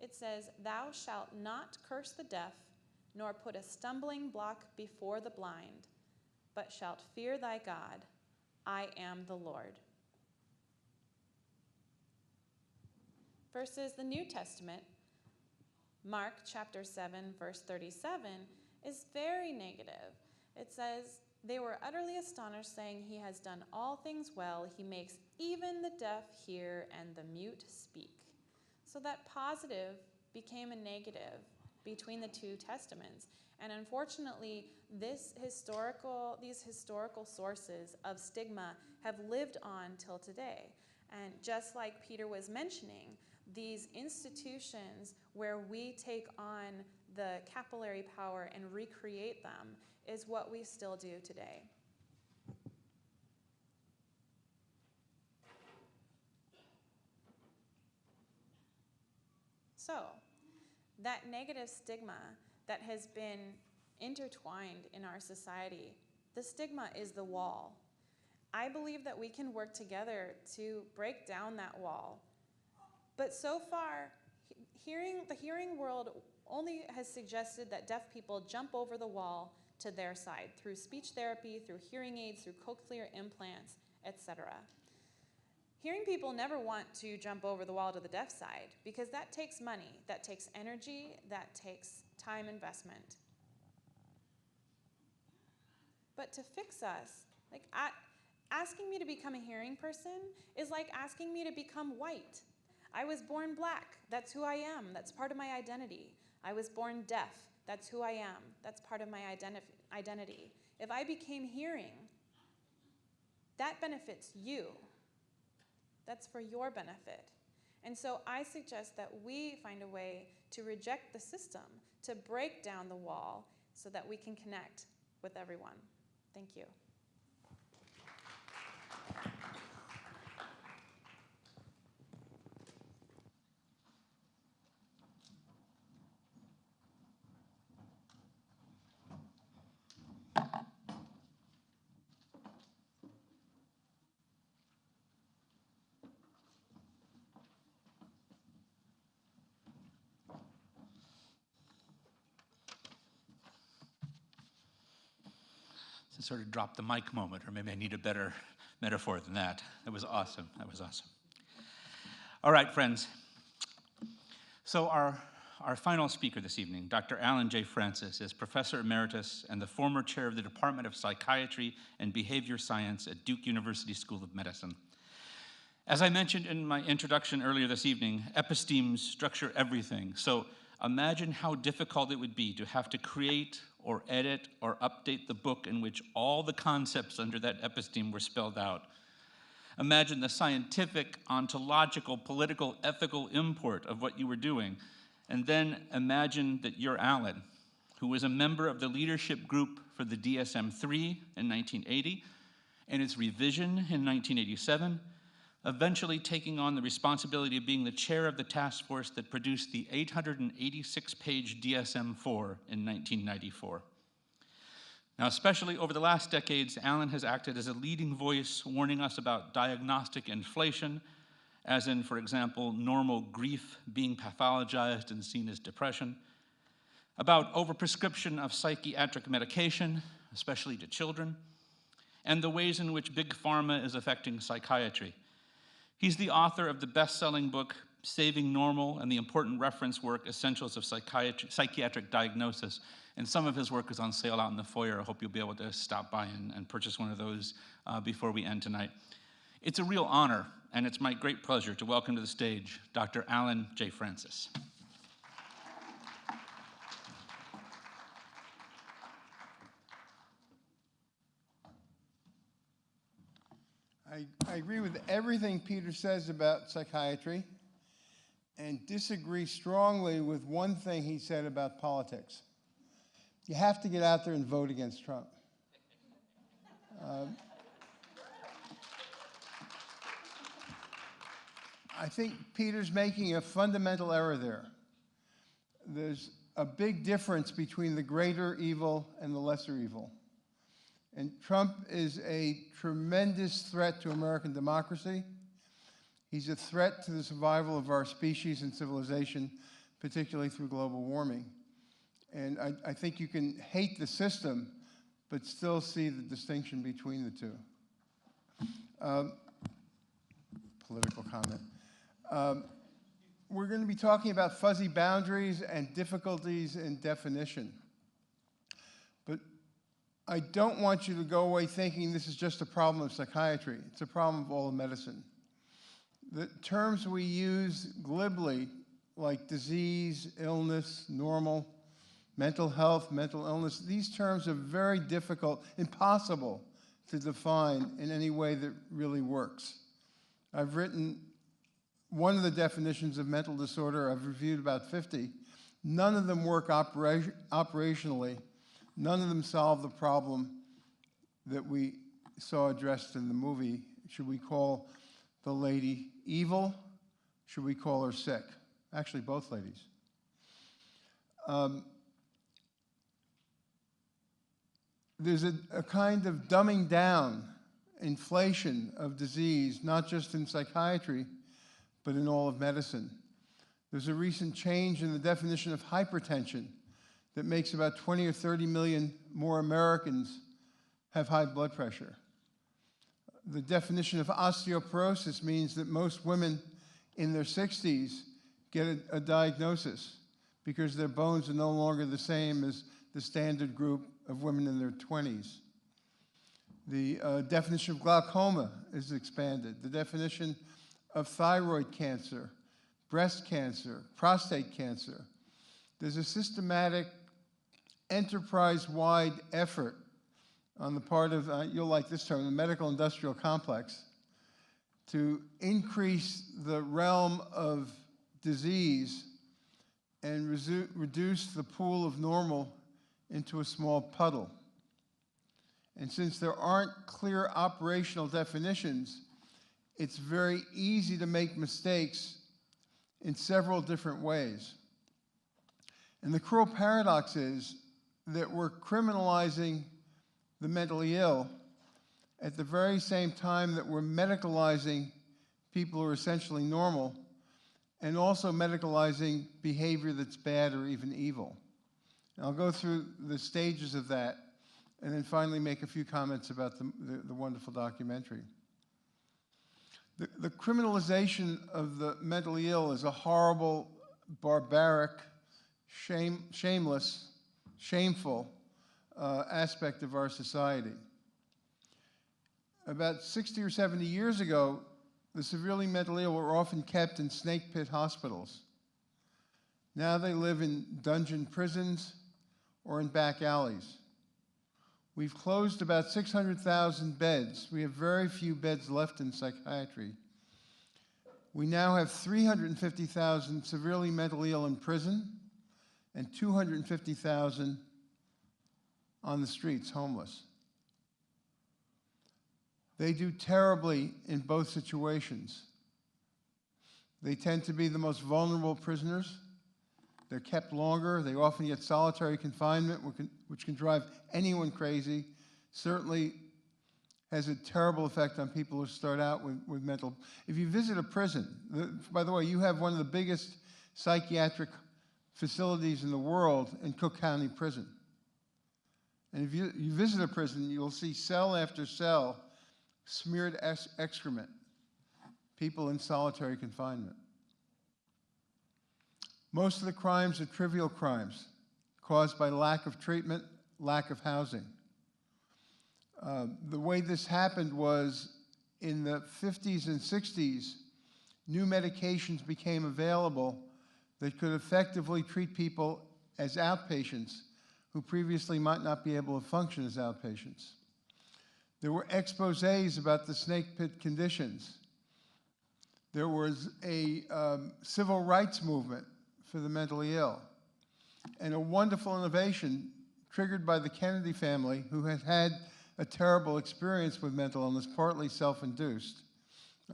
it says, "Thou shalt not curse the deaf, nor put a stumbling block before the blind, but shalt fear thy God. I am the Lord." Versus the New Testament, Mark chapter 7, verse 37, is very negative. It says, "They were utterly astonished, saying, He has done all things well. He makes even the deaf hear and the mute speak." So that positive became a negative between the two testaments. And unfortunately, these historical sources of stigma have lived on till today. And just like Peter was mentioning, these institutions where we take on the capillary power and recreate them is what we still do today. So, that negative stigma that has been intertwined in our society, the stigma is the wall. I believe that we can work together to break down that wall. But so far, the hearing world only has suggested that deaf people jump over the wall to their side through speech therapy, through hearing aids, through cochlear implants, etc. Hearing people never want to jump over the wall to the deaf side because that takes money, that takes energy, that takes time investment. But to fix us, asking me to become a hearing person is like asking me to become white. I was born black. That's who I am. That's part of my identity. I was born deaf. That's who I am. That's part of my identity. If I became hearing, that benefits you. That's for your benefit. And so I suggest that we find a way to reject the system, to break down the wall so that we can connect with everyone. Thank you. To sort of drop the mic moment, or maybe I need a better metaphor than that. That was awesome. That was awesome. All right, friends. So our final speaker this evening, Dr. Alan J. Francis, is Professor Emeritus and the former chair of the Department of Psychiatry and Behavior Science at Duke University School of Medicine. As I mentioned in my introduction earlier this evening, epistemes structure everything. So imagine how difficult it would be to have to create or edit or update the book in which all the concepts under that episteme were spelled out. Imagine the scientific, ontological, political, ethical import of what you were doing. And then imagine that you're Alan, who was a member of the leadership group for the DSM-III in 1980 and its revision in 1987, eventually taking on the responsibility of being the chair of the task force that produced the 886-page DSM-IV in 1994. Now, especially over the last decades, Alan has acted as a leading voice, warning us about diagnostic inflation, as in, for example, normal grief being pathologized and seen as depression, about overprescription of psychiatric medication, especially to children, and the ways in which big pharma is affecting psychiatry. He's the author of the best-selling book, Saving Normal, and the important reference work, Essentials of Psychiatric Diagnosis. And some of his work is on sale out in the foyer. I hope you'll be able to stop by and purchase one of those before we end tonight. It's a real honor, and it's my great pleasure to welcome to the stage Dr. Alan J. Francis. I agree with everything Peter says about psychiatry and disagree strongly with one thing he said about politics. You have to get out there and vote against Trump. I think Peter's making a fundamental error there. There's a big difference between the greater evil and the lesser evil. And Trump is a tremendous threat to American democracy. He's a threat to the survival of our species and civilization, particularly through global warming. And I think you can hate the system, but still see the distinction between the two. Political comment. We're going to be talking about fuzzy boundaries and difficulties in definition. But I don't want you to go away thinking this is just a problem of psychiatry. It's a problem of all of medicine. The terms we use glibly, like disease, illness, normal, mental health, mental illness, these terms are very difficult, impossible to define in any way that really works. I've written one of the definitions of mental disorder. I've reviewed about 50. None of them work operationally. None of them solve the problem that we saw addressed in the movie. Should we call the lady evil? Should we call her sick? Actually, both ladies. There's a kind of dumbing down, inflation of disease, not just in psychiatry, but in all of medicine. There's a recent change in the definition of hypertension that makes about 20 or 30 million more Americans have high blood pressure. The definition of osteoporosis means that most women in their 60s get a diagnosis because their bones are no longer the same as the standard group of women in their 20s. The definition of glaucoma is expanded. The definition of thyroid cancer, breast cancer, prostate cancer. There's a systematic enterprise-wide effort on the part of, you'll like this term, the medical industrial complex, to increase the realm of disease and reduce the pool of normal into a small puddle. And since there aren't clear operational definitions, it's very easy to make mistakes in several different ways. And the cruel paradox is that we're criminalizing the mentally ill at the very same time that we're medicalizing people who are essentially normal and also medicalizing behavior that's bad or even evil. And I'll go through the stages of that and then finally make a few comments about the wonderful documentary. The criminalization of the mentally ill is a horrible, barbaric, shameless, shameful aspect of our society. About 60 or 70 years ago, the severely mentally ill were often kept in snake pit hospitals. Now they live in dungeon prisons or in back alleys. We've closed about 600,000 beds. We have very few beds left in psychiatry. We now have 350,000 severely mentally ill in prison and 250,000 on the streets, homeless. They do terribly in both situations. They tend to be the most vulnerable prisoners. They're kept longer. They often get solitary confinement, which can drive anyone crazy. Certainly has a terrible effect on people who start out with mental. If you visit a prison, by the way, you have one of the biggest psychiatric facilities in the world in Cook County Prison. And if you visit a prison, you'll see cell after cell smeared excrement, people in solitary confinement. Most of the crimes are trivial crimes caused by lack of treatment, lack of housing. The way this happened was in the 50s and 60s, new medications became available that could effectively treat people as outpatients who previously might not be able to function as outpatients. There were exposés about the snake pit conditions. There was a civil rights movement for the mentally ill, and a wonderful innovation triggered by the Kennedy family, who had had a terrible experience with mental illness, partly self-induced,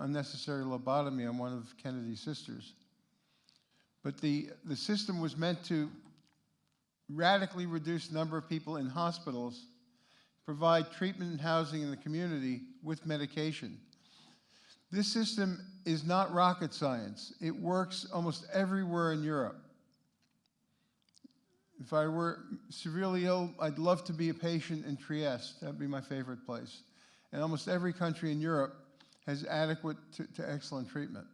unnecessary lobotomy on one of Kennedy's sisters. But the system was meant to radically reduce the number of people in hospitals, provide treatment and housing in the community with medication. This system is not rocket science. It works almost everywhere in Europe. If I were severely ill, I'd love to be a patient in Trieste. That'd be my favorite place. And almost every country in Europe has adequate to excellent treatment.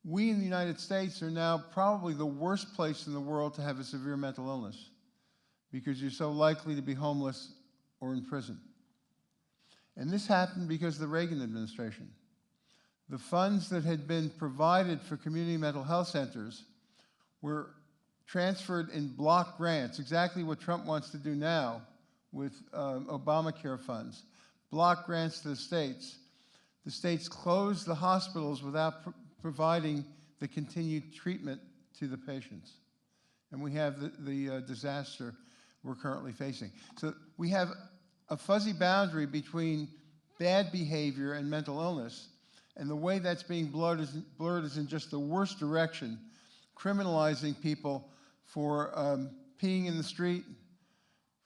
We in the United States are now probably the worst place in the world to have a severe mental illness because you're so likely to be homeless or in prison. And this happened because of the Reagan administration. The funds that had been provided for community mental health centers were transferred in block grants, exactly what Trump wants to do now with Obamacare funds. Block grants to the states. The states closed the hospitals without providing the continued treatment to the patients. And we have the disaster we're currently facing. So we have a fuzzy boundary between bad behavior and mental illness, and the way that's being blurred is in just the worst direction, criminalizing people for peeing in the street,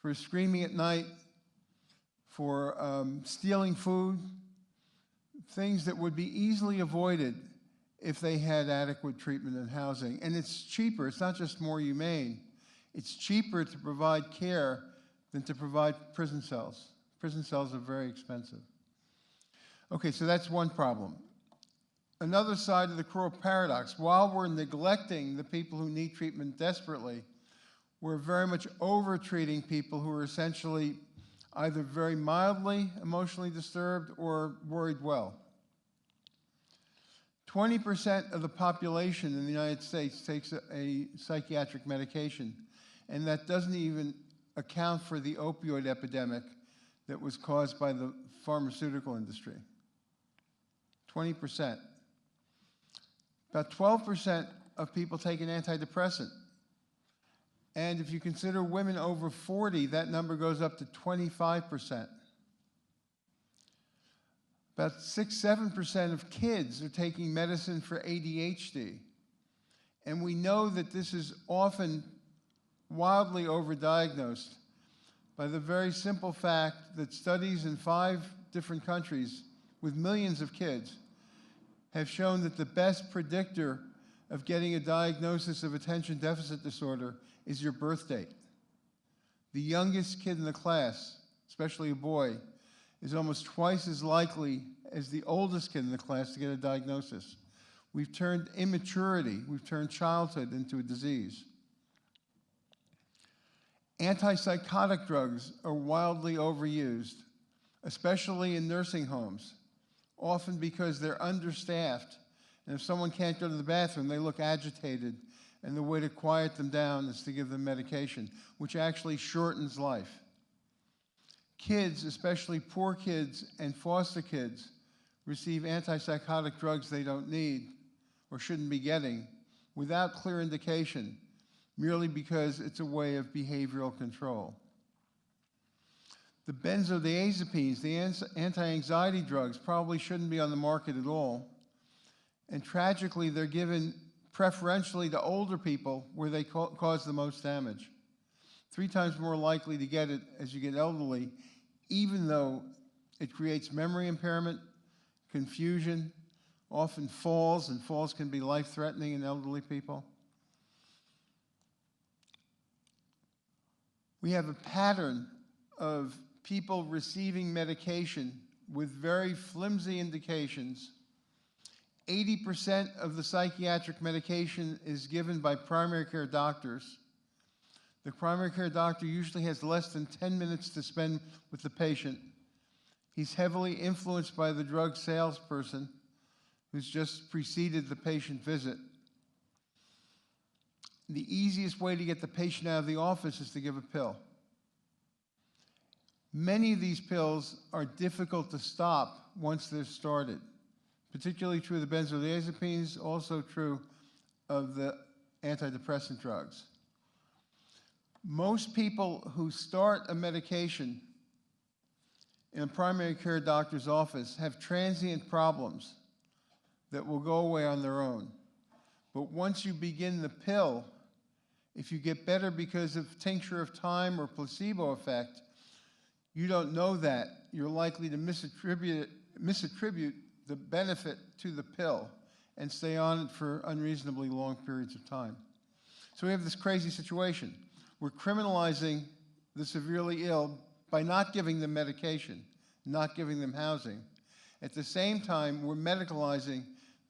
for screaming at night, for stealing food, things that would be easily avoided if they had adequate treatment and housing. And it's cheaper. It's not just more humane. It's cheaper to provide care than to provide prison cells. Prison cells are very expensive. Okay, so that's one problem. Another side of the cruel paradox, while we're neglecting the people who need treatment desperately, we're very much over-treating people who are essentially either very mildly emotionally disturbed or worried well. 20% of the population in the United States takes a psychiatric medication, and that doesn't even account for the opioid epidemic that was caused by the pharmaceutical industry. 20%. About 12% of people take an antidepressant. And if you consider women over 40, that number goes up to 25%. About 6-7% of kids are taking medicine for ADHD. And we know that this is often wildly overdiagnosed by the very simple fact that studies in 5 different countries with millions of kids have shown that the best predictor of getting a diagnosis of attention deficit disorder is your birth date. The youngest kid in the class, especially a boy, is almost twice as likely as the oldest kid in the class to get a diagnosis. We've turned immaturity, we've turned childhood into a disease. Antipsychotic drugs are wildly overused, especially in nursing homes, often because they're understaffed. And if someone can't go to the bathroom, they look agitated, and the way to quiet them down is to give them medication, which actually shortens life. Kids, especially poor kids and foster kids, receive antipsychotic drugs they don't need or shouldn't be getting without clear indication, merely because it's a way of behavioral control. The benzodiazepines, the anti-anxiety drugs, probably shouldn't be on the market at all. And tragically, they're given preferentially to older people where they cause the most damage. 3 times more likely to get it as you get elderly, even though it creates memory impairment, confusion, often falls, and falls can be life-threatening in elderly people. We have a pattern of people receiving medication with very flimsy indications. 80% of the psychiatric medication is given by primary care doctors. The primary care doctor usually has less than 10 minutes to spend with the patient. He's heavily influenced by the drug salesperson who's just preceded the patient visit. The easiest way to get the patient out of the office is to give a pill. Many of these pills are difficult to stop once they're started, particularly true of the benzodiazepines, also true of the antidepressant drugs. Most people who start a medication in a primary care doctor's office have transient problems that will go away on their own. But once you begin the pill, if you get better because of tincture of time or placebo effect, you don't know that. You're likely to misattribute the benefit to the pill and stay on it for unreasonably long periods of time. So we have this crazy situation. We're criminalizing the severely ill by not giving them medication, not giving them housing. At the same time, we're medicalizing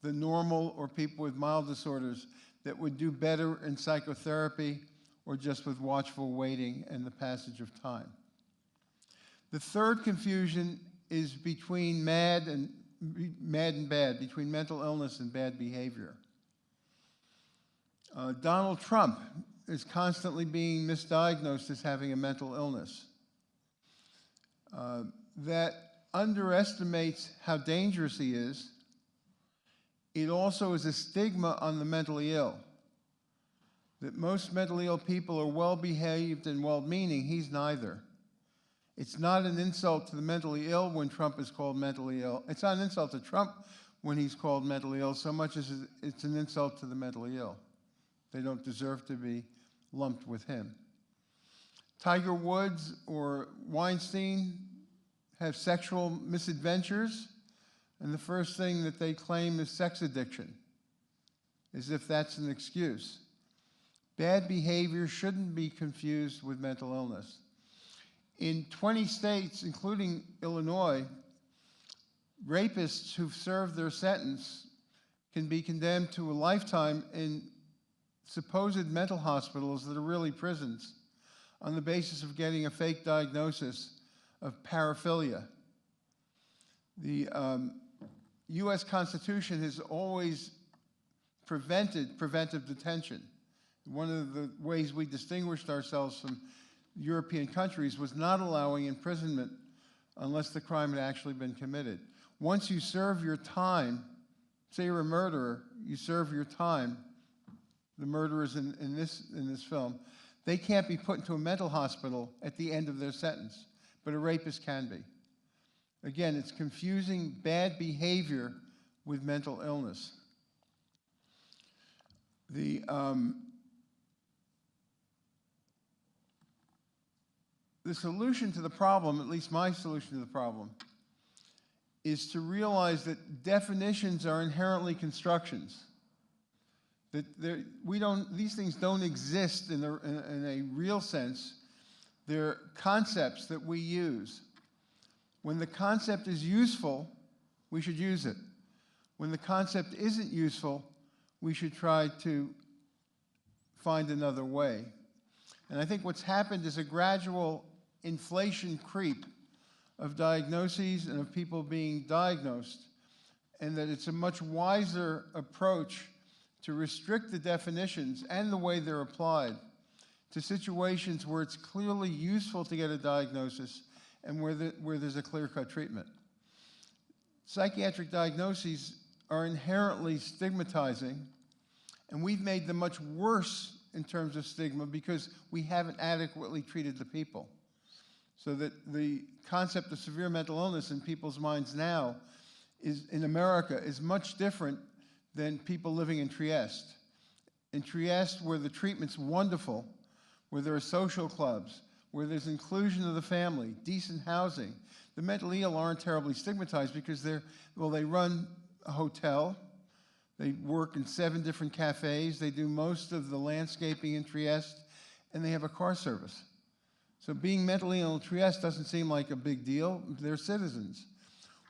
the normal or people with mild disorders that would do better in psychotherapy or just with watchful waiting and the passage of time. The third confusion is between mad and bad, between mental illness and bad behavior. Donald Trump is constantly being misdiagnosed as having a mental illness. That underestimates how dangerous he is. It also is a stigma on the mentally ill. That most mentally ill people are well-behaved and well-meaning. He's neither. It's not an insult to the mentally ill when Trump is called mentally ill. It's not an insult to Trump when he's called mentally ill so much as it's an insult to the mentally ill. They don't deserve to be lumped with him. Tiger Woods or Weinstein have sexual misadventures, and the first thing that they claim is sex addiction, as if that's an excuse. Bad behavior shouldn't be confused with mental illness. In 20 states, including Illinois, rapists who've served their sentence can be condemned to a lifetime in supposed mental hospitals that are really prisons on the basis of getting a fake diagnosis of paraphilia. The US Constitution has always prevented preventive detention. One of the ways we distinguished ourselves from European countries was not allowing imprisonment unless the crime had actually been committed. Once you serve your time, say you're a murderer, you serve your time, the murderers in this film, they can't be put into a mental hospital at the end of their sentence, but a rapist can be. Again, it's confusing bad behavior with mental illness. The solution to the problem, at least my solution to the problem, is to realize that definitions are inherently constructions. That these things don't exist in a real sense. They're concepts that we use. When the concept is useful, we should use it. When the concept isn't useful, we should try to find another way. And I think what's happened is a gradual inflation creep of diagnoses and of people being diagnosed, and that it's a much wiser approach to restrict the definitions and the way they're applied to situations where it's clearly useful to get a diagnosis and where there's a clear-cut treatment. Psychiatric diagnoses are inherently stigmatizing, and we've made them much worse in terms of stigma because we haven't adequately treated the people. So that the concept of severe mental illness in people's minds now in America is much different than people living in Trieste. In Trieste, where the treatment's wonderful, where there are social clubs, where there's inclusion of the family, decent housing, the mentally ill aren't terribly stigmatized because they run a hotel, they work in 7 different cafes, they do most of the landscaping in Trieste, and they have a car service. So being mentally ill in Trieste doesn't seem like a big deal. They're citizens.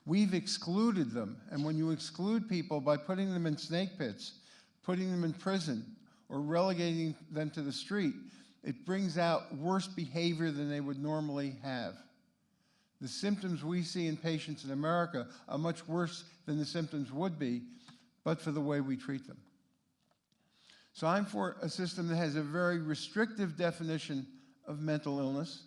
We've excluded them, and when you exclude people by putting them in snake pits, putting them in prison, or relegating them to the street, it brings out worse behavior than they would normally have. The symptoms we see in patients in America are much worse than the symptoms would be, but for the way we treat them. So I'm for a system that has a very restrictive definition of mental illness,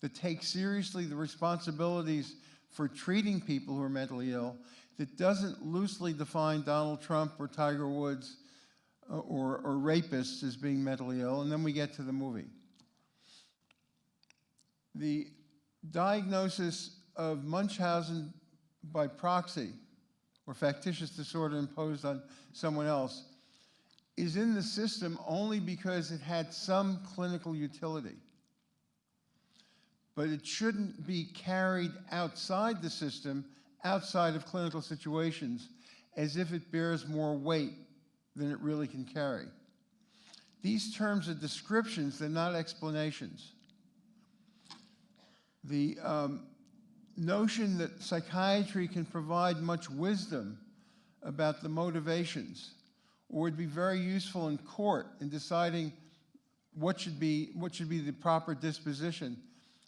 that takes seriously the responsibilities for treating people who are mentally ill, that doesn't loosely define Donald Trump or Tiger Woods or rapists as being mentally ill, and then we get to the movie. The diagnosis of Munchausen by proxy, or factitious disorder imposed on someone else, is in the system only because it had some clinical utility. But it shouldn't be carried outside the system, outside of clinical situations, as if it bears more weight than it really can carry. These terms are descriptions, they're not explanations. The notion that psychiatry can provide much wisdom about the motivations, or would be very useful in court in deciding what should be the proper disposition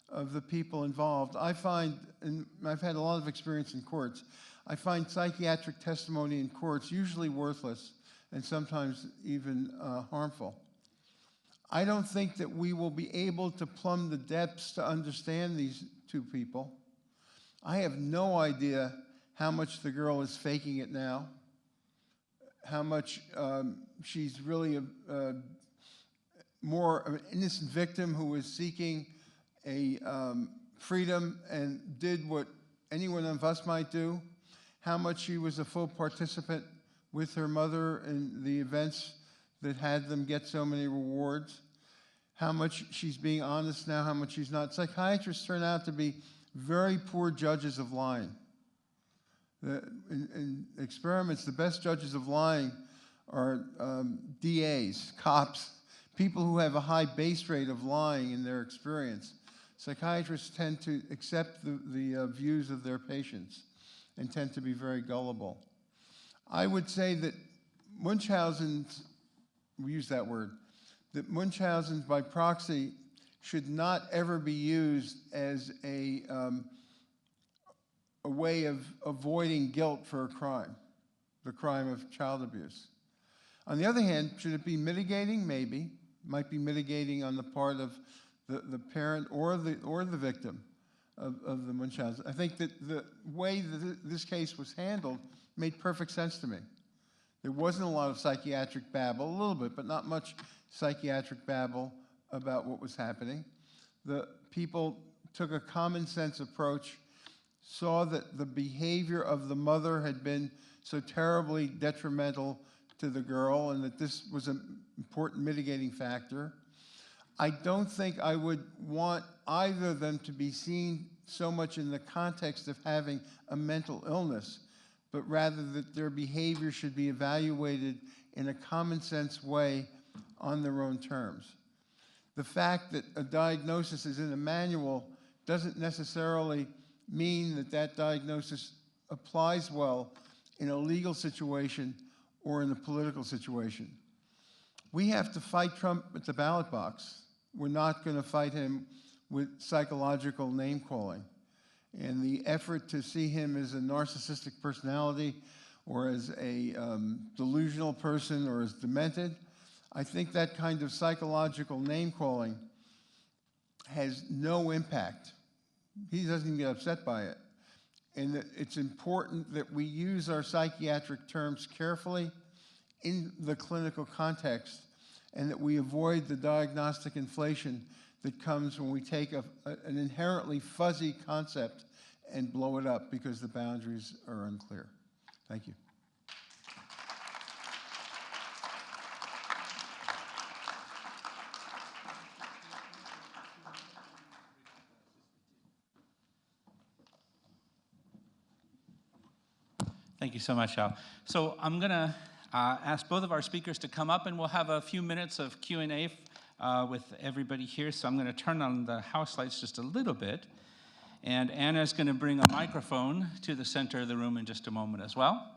of the people involved. I find, and I've had a lot of experience in courts, I find psychiatric testimony in courts usually worthless and sometimes even harmful. I don't think that we will be able to plumb the depths to understand these 2 people. I have no idea how much the girl is faking it now, how much she's really more of an innocent victim who is seeking a freedom and did what anyone of us might do, how much she was a full participant with her mother in the events that had them get so many rewards, how much she's being honest now, how much she's not. Psychiatrists turn out to be very poor judges of lying. In experiments, the best judges of lying are DAs, cops, people who have a high base rate of lying in their experience. Psychiatrists tend to accept the views of their patients and tend to be very gullible. I would say that Munchausen's, we use that word, that Munchausen's by proxy should not ever be used as a way of avoiding guilt for a crime, the crime of child abuse. On the other hand, should it be mitigating? Maybe. Might be mitigating on the part of the parent or the victim of the Munchausen. I think that the way that this case was handled made perfect sense to me. There wasn't a lot of psychiatric babble, a little bit, but not much psychiatric babble about what was happening. The people took a common sense approach, saw that the behavior of the mother had been so terribly detrimental to the girl and that this was an important mitigating factor. I don't think I would want either of them to be seen so much in the context of having a mental illness, but rather that their behavior should be evaluated in a common sense way on their own terms. The fact that a diagnosis is in a manual doesn't necessarily mean that that diagnosis applies well in a legal situation or in a political situation. We have to fight Trump at the ballot box. We're not going to fight him with psychological name-calling. And the effort to see him as a narcissistic personality or as a delusional person or as demented, I think that kind of psychological name-calling has no impact. He doesn't even get upset by it. And that it's important that we use our psychiatric terms carefully in the clinical context and that we avoid the diagnostic inflation that comes when we take an inherently fuzzy concept and blow it up because the boundaries are unclear. Thank you. Thank you so much, Al. So I'm going to ask both of our speakers to come up, and we'll have a few minutes of Q&A with everybody here. So I'm going to turn on the house lights just a little bit. And Anna's going to bring a microphone to the center of the room in just a moment as well.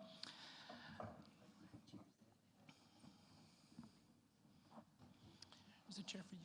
There's a chair for you.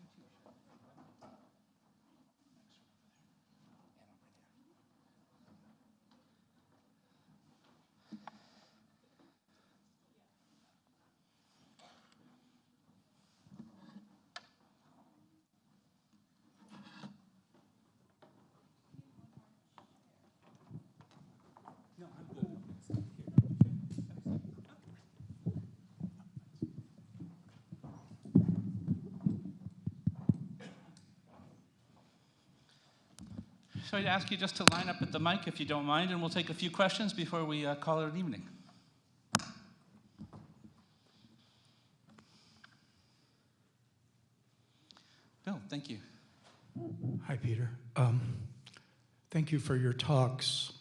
So I'd ask you just to line up at the mic if you don't mind, and we'll take a few questions before we call it an evening. Bill, thank you. Hi, Peter. Thank you for your talks.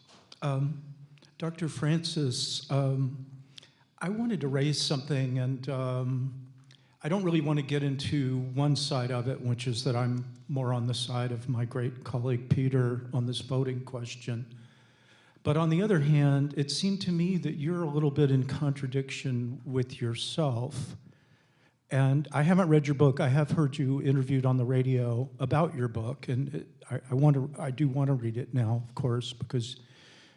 Dr. Francis, I wanted to raise something, and I don't really want to get into one side of it, which is that I'm more on the side of my great colleague Peter on this voting question. But on the other hand, it seemed to me that you're a little bit in contradiction with yourself. And I haven't read your book. I have heard you interviewed on the radio about your book, and I do want to read it now, of course, because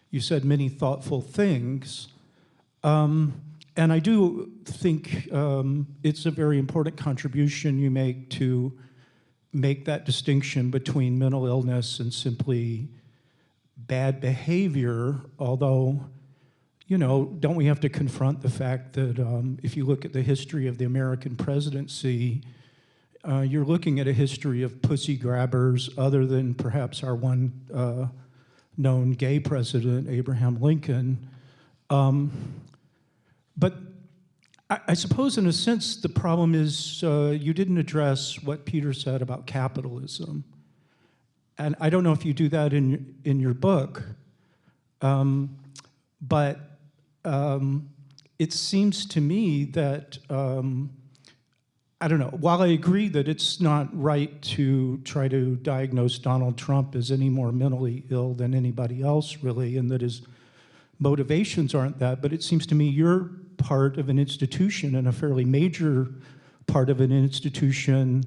you said many thoughtful things. And I do think it's a very important contribution you make to make that distinction between mental illness and simply bad behavior, although, you know, don't we have to confront the fact that if you look at the history of the American presidency, you're looking at a history of pussy grabbers other than perhaps our one known gay president, Abraham Lincoln. But I suppose in a sense the problem is you didn't address what Peter said about capitalism. And I don't know if you do that in your book, but it seems to me that, I don't know, while I agree that it's not right to try to diagnose Donald Trump as any more mentally ill than anybody else really, and that his motivations aren't that, but it seems to me you're part of an institution, and a fairly major part of an institution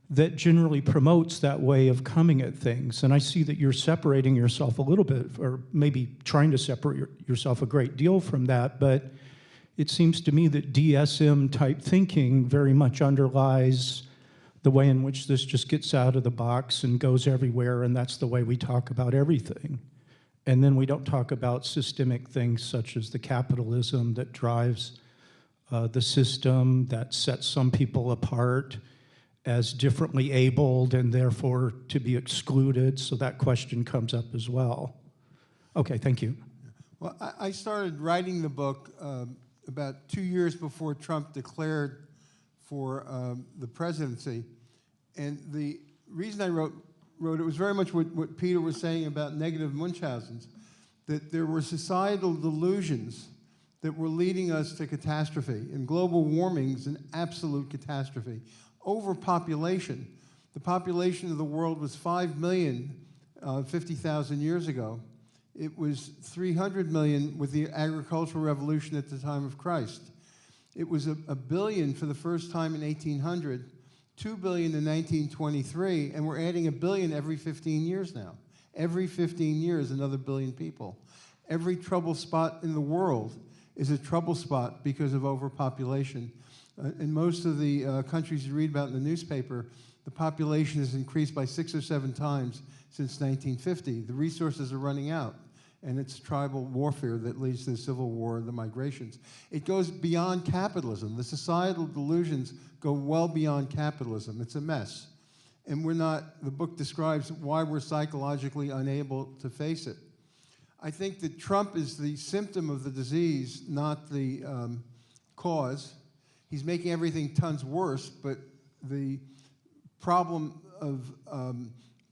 that generally promotes that way of coming at things. And I see that you're separating yourself a little bit, or maybe trying to separate yourself a great deal from that, but it seems to me that DSM type thinking very much underlies the way in which this just gets out of the box and goes everywhere, and that's the way we talk about everything. And then we don't talk about systemic things such as the capitalism that drives the system, that sets some people apart as differently abled and therefore to be excluded. So that question comes up as well. Okay, thank you. Well, I started writing the book about 2 years before Trump declared for the presidency. And the reason I wrote it was very much what Peter was saying about negative Munchausens, that there were societal delusions that were leading us to catastrophe. And global warming is an absolute catastrophe. Overpopulation. The population of the world was 5 million 50,000 years ago. It was 300 million with the agricultural revolution at the time of Christ. It was a billion for the first time in 1800, 2 billion in 1923, and we're adding a billion every 15 years now. Every 15 years, another billion people. Every trouble spot in the world is a trouble spot because of overpopulation. In most of the countries you read about in the newspaper, the population has increased by 6 or 7 times since 1950. The resources are running out, and it's tribal warfare that leads to the civil war and the migrations. It goes beyond capitalism. The societal delusions go well beyond capitalism. It's a mess. And the book describes why we're psychologically unable to face it. I think that Trump is the symptom of the disease, not the cause. He's making everything tons worse, but the problem of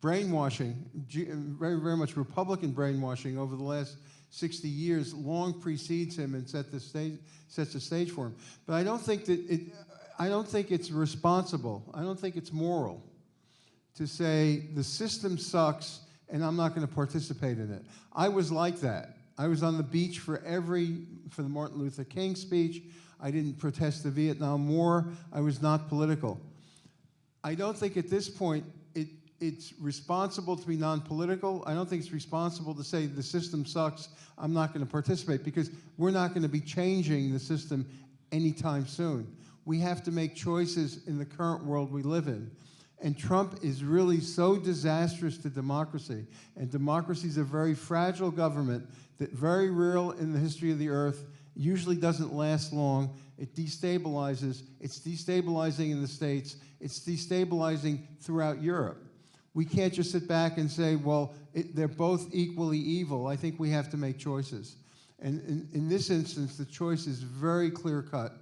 brainwashing, very, very much Republican brainwashing over the last 60 years long precedes him and sets the stage for him. But I don't think it's responsible. I don't think it's moral to say the system sucks and I'm not going to participate in it. I was like that. I was on the beach for the Martin Luther King speech. I didn't protest the Vietnam War. I was not political. I don't think at this point it's responsible to be non-political. I don't think it's responsible to say the system sucks, I'm not going to participate, because we're not going to be changing the system anytime soon. We have to make choices in the current world we live in. And Trump is really so disastrous to democracy. And democracy is a very fragile government that very real in the history of the earth, usually doesn't last long. It destabilizes. It's destabilizing in the States. It's destabilizing throughout Europe. We can't just sit back and say, well, they're both equally evil. I think we have to make choices. And in this instance, the choice is very clear-cut.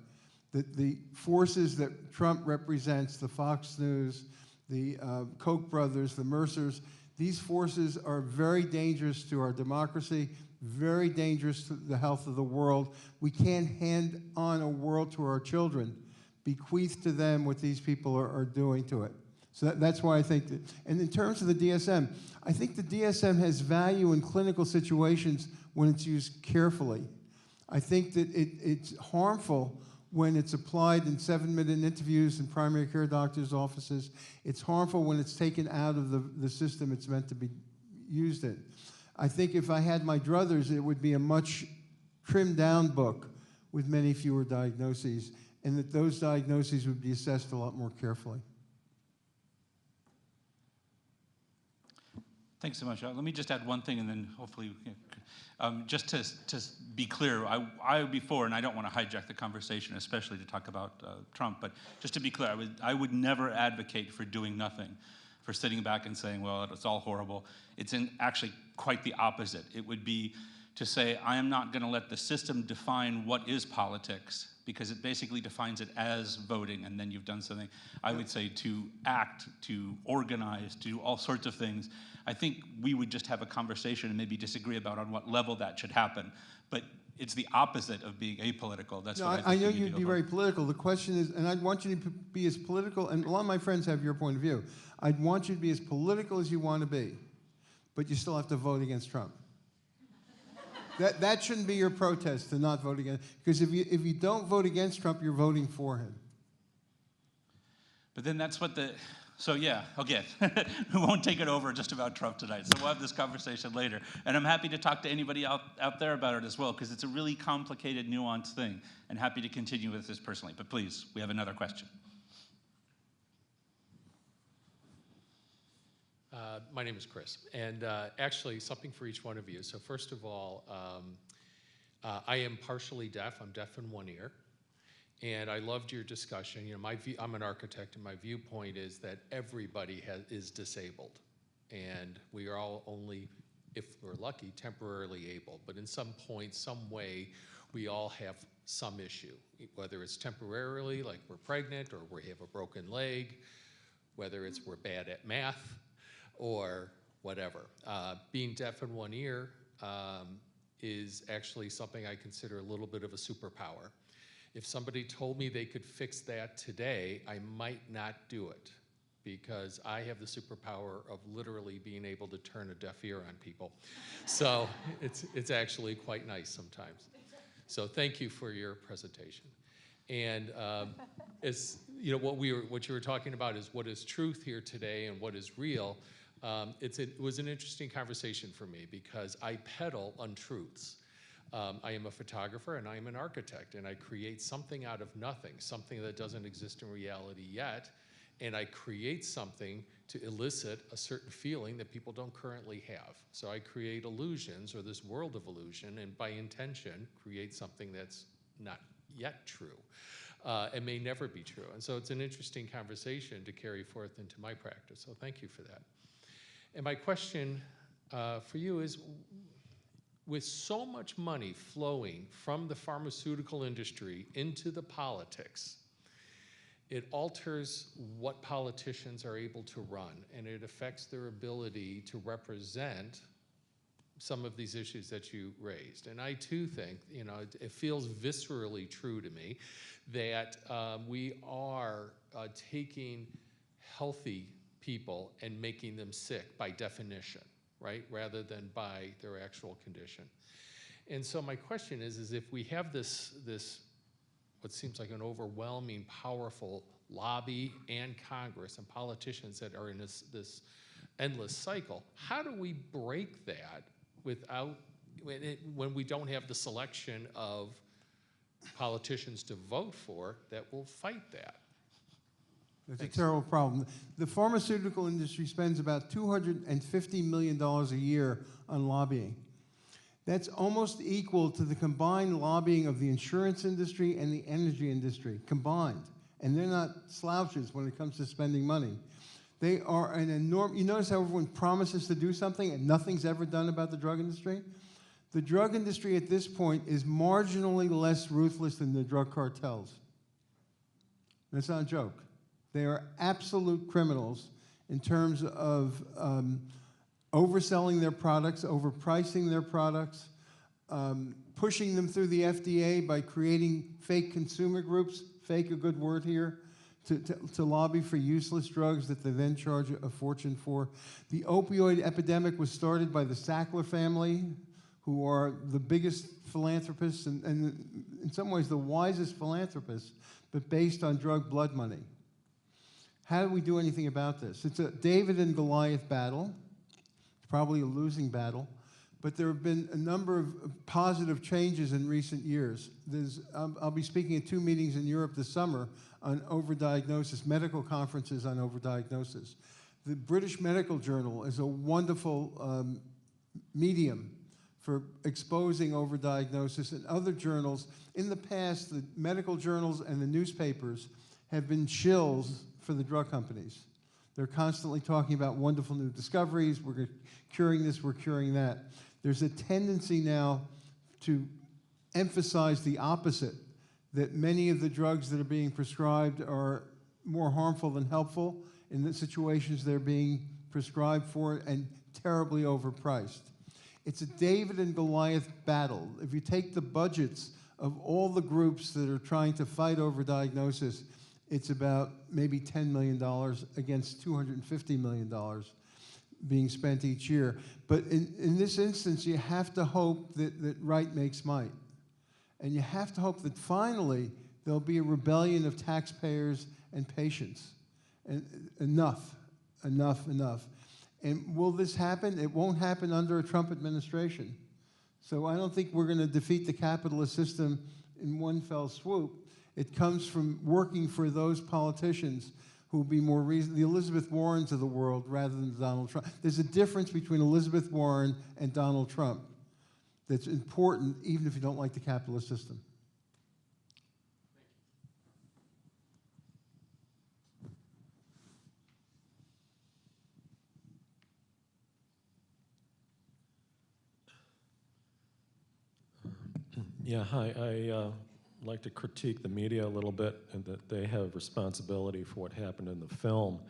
The forces that Trump represents, the Fox News, the Koch brothers, the Mercers, these forces are very dangerous to our democracy, very dangerous to the health of the world. We can't hand on a world to our children, bequeath to them what these people are doing to it. So that's why I think that, and in terms of the DSM, I think the DSM has value in clinical situations when it's used carefully. I think that it's harmful when it's applied in 7-minute interviews in primary care doctors' offices. It's harmful when it's taken out of the system it's meant to be used in. I think if I had my druthers, it would be a much trimmed down book with many fewer diagnoses, and that those diagnoses would be assessed a lot more carefully. Thanks so much. Let me just add one thing, and then hopefully, just to be clear, I before, and I don't want to hijack the conversation, especially to talk about Trump, but just to be clear, I would never advocate for doing nothing, for sitting back and saying, well, it's all horrible. It's actually quite the opposite. It would be to say, I am not going to let the system define what is politics, because it basically defines it as voting, and then you've done something. I would say to act, to organize, to do all sorts of things. I think we would just have a conversation and maybe disagree about on what level that should happen. But it's the opposite of being apolitical. That's what I think. I know you'd be very political. The question is, and I'd want you to be as political, and a lot of my friends have your point of view. I'd want you to be as political as you want to be, but you still have to vote against Trump. That shouldn't be your protest, to not vote against, because if you don't vote against Trump, you're voting for him. But then that's what so yeah, okay, we won't take it over just about Trump tonight, so we'll have this conversation later. And I'm happy to talk to anybody out there about it as well, because it's a really complicated, nuanced thing, and happy to continue with this personally. But please, we have another question. My name is Chris, and actually something for each one of you. So first of all, I am partially deaf. I'm deaf in one ear. And I loved your discussion. You know, I'm an architect, and my viewpoint is that everybody is disabled. And we are all only, if we're lucky, temporarily able. But in some point, some way, we all have some issue, whether it's temporarily, like we're pregnant, or we have a broken leg, whether it's we're bad at math, or whatever. Being deaf in one ear is actually something I consider a little bit of a superpower. If somebody told me they could fix that today, I might not do it, because I have the superpower of literally being able to turn a deaf ear on people. So it's actually quite nice sometimes. So thank you for your presentation. And as you know, what you were talking about is what is truth here today and what is real. It was an interesting conversation for me, because I peddle untruths. I am a photographer and I am an architect, and I create something out of nothing, something that doesn't exist in reality yet, and I create something to elicit a certain feeling that people don't currently have. So I create illusions, or this world of illusion, and by intention create something that's not yet true and may never be true. And so it's an interesting conversation to carry forth into my practice. So thank you for that. And my question for you is, with so much money flowing from the pharmaceutical industry into the politics, it alters what politicians are able to run, and it affects their ability to represent some of these issues that you raised. And I too think, it feels viscerally true to me that we are taking healthy people and making them sick by definition, right? Rather than by their actual condition. And so my question is if we have this what seems like an overwhelming, powerful lobby and Congress and politicians that are in this endless cycle, how do we break that when we don't have the selection of politicians to vote for that will fight that? It's Thanks. a terrible problem. The pharmaceutical industry spends about $250 million a year on lobbying. That's almost equal to the combined lobbying of the insurance industry and the energy industry combined. And they're not slouches when it comes to spending money. They are an enormous, you notice how everyone promises to do something and nothing's ever done about the drug industry? The drug industry at this point is marginally less ruthless than the drug cartels. That's not a joke. They are absolute criminals in terms of overselling their products, overpricing their products, pushing them through the FDA by creating fake consumer groups, fake a good word here, to lobby for useless drugs that they then charge a fortune for. The opioid epidemic was started by the Sackler family, who are the biggest philanthropists and in some ways the wisest philanthropists, but based on drug blood money. How do we do anything about this? It's a David and Goliath battle. It's probably a losing battle, but there have been a number of positive changes in recent years. I'll be speaking at 2 meetings in Europe this summer on overdiagnosis, medical conferences on overdiagnosis. The British Medical Journal is a wonderful medium for exposing overdiagnosis, and other journals. In the past, the medical journals and the newspapers have been shills for the drug companies. They're constantly talking about wonderful new discoveries, we're curing this, we're curing that. There's a tendency now to emphasize the opposite, that many of the drugs that are being prescribed are more harmful than helpful in the situations they're being prescribed for and terribly overpriced. It's a David and Goliath battle. If you take the budgets of all the groups that are trying to fight overdiagnosis, it's about maybe $10 million against $250 million being spent each year. But in this instance, you have to hope that right makes might. And you have to hope that finally there'll be a rebellion of taxpayers and patients. And enough. And will this happen? It won't happen under a Trump administration. So I don't think we're going to defeat the capitalist system in one fell swoop. It comes from working for those politicians who will be more reasonable, the Elizabeth Warrens of the world rather than Donald Trump. There's a difference between Elizabeth Warren and Donald Trump that's important, even if you don't like the capitalist system. Yeah, hi. I like to critique the media a little bit, and that they have responsibility for what happened in the film.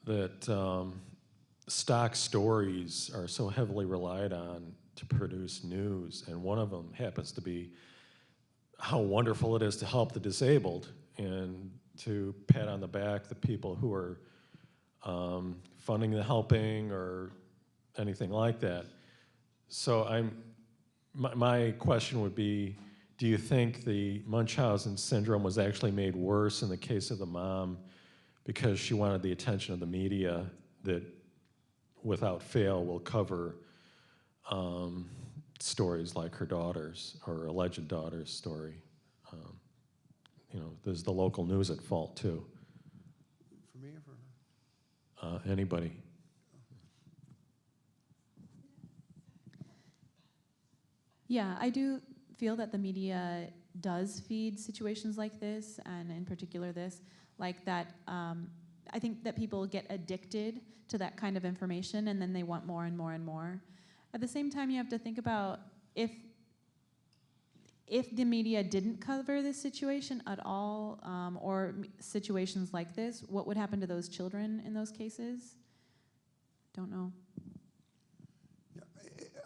That stock stories are so heavily relied on to produce news, and one of them happens to be how wonderful it is to help the disabled and to pat on the back the people who are funding the helping or anything like that. So my question would be, do you think the Munchausen syndrome was actually made worse in the case of the mom because she wanted the attention of the media that without fail will cover stories like her daughter's or alleged daughter's story? There's the local news at fault too. For me or for her? Anybody. Yeah, I do feel that the media does feed situations like this, and in particular this, like that. I think that people get addicted to that kind of information, and then they want more and more and more. At the same time, you have to think about if the media didn't cover this situation at all, or situations like this, what would happen to those children in those cases? Don't know.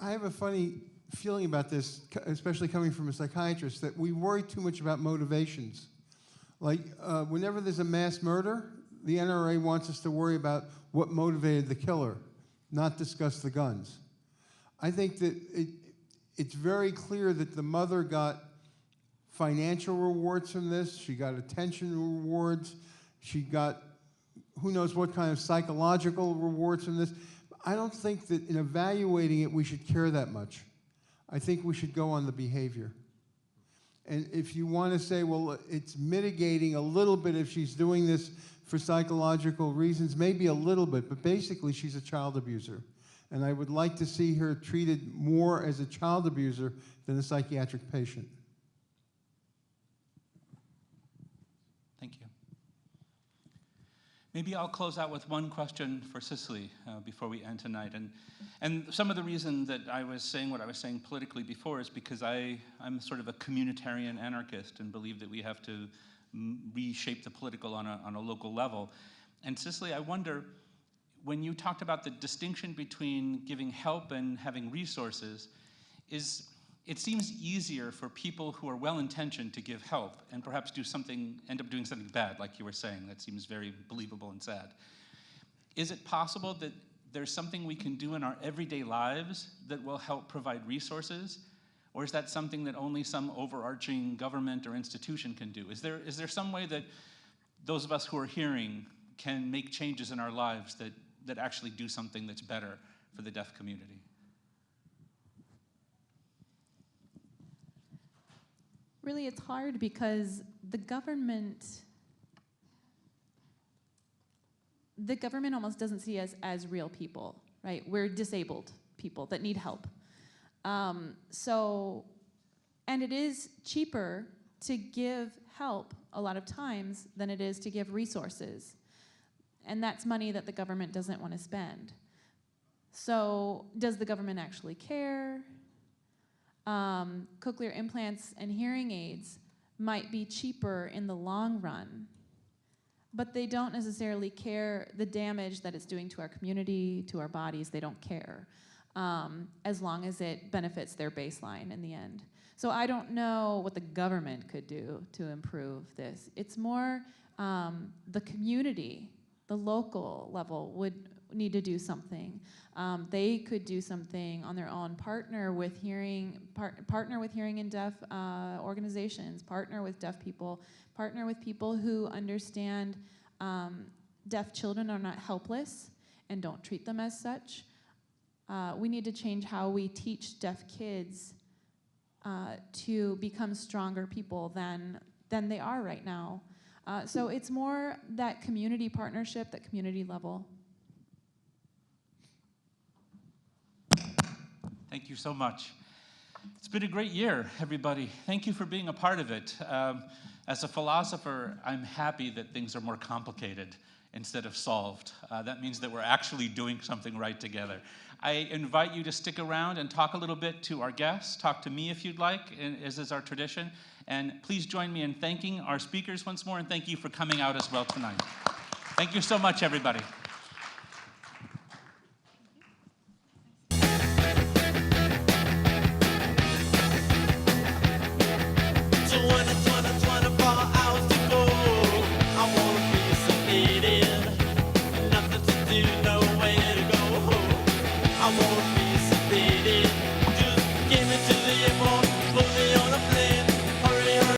I have a funny feeling about this, especially coming from a psychiatrist, that we worry too much about motivations. Like, whenever there's a mass murder, the NRA wants us to worry about what motivated the killer, not discuss the guns. I think that it's very clear that the mother got financial rewards from this, she got attention rewards, she got who knows what kind of psychological rewards from this. I don't think that in evaluating it we should care that much. I think we should go on the behavior. And if you want to say, well, it's mitigating a little bit if she's doing this for psychological reasons, maybe a little bit, but basically she's a child abuser. And I would like to see her treated more as a child abuser than a psychiatric patient. Thank you. Maybe I'll close out with one question for Cicely before we end tonight. And some of the reason that I was saying what I was saying politically before is because I'm sort of a communitarian anarchist and believe that we have to reshape the political on a local level. And Cicely, I wonder, when you talked about the distinction between giving help and having resources, it seems easier for people who are well-intentioned to give help and perhaps end up doing something bad, like you were saying. That seems very believable and sad. Is it possible that there's something we can do in our everyday lives that will help provide resources? Or is that something that only some overarching government or institution can do? Is there some way that those of us who are hearing can make changes in our lives that actually do something that's better for the deaf community? Really, it's hard because the government almost doesn't see us as real people, right? We're disabled people that need help. And it is cheaper to give help a lot of times than it is to give resources. And that's money that the government doesn't want to spend. So does the government actually care? Cochlear implants and hearing aids might be cheaper in the long run, but they don't necessarily care the damage that it's doing to our community, to our bodies. They don't care, as long as it benefits their baseline in the end. So I don't know what the government could do to improve this. It's more the community, the local level would need to do something. They could do something on their own. Partner with hearing and deaf organizations. Partner with deaf people. Partner with people who understand deaf children are not helpless and don't treat them as such. We need to change how we teach deaf kids to become stronger people than they are right now. So it's more that community partnership, that community level. Thank you so much. It's been a great year, everybody. Thank you for being a part of it. As a philosopher, I'm happy that things are more complicated instead of solved. That means that we're actually doing something right together. I invite you to stick around and talk a little bit to our guests. Talk to me if you'd like, as is our tradition. And please join me in thanking our speakers once more, and thank you for coming out as well tonight. Thank you so much, everybody.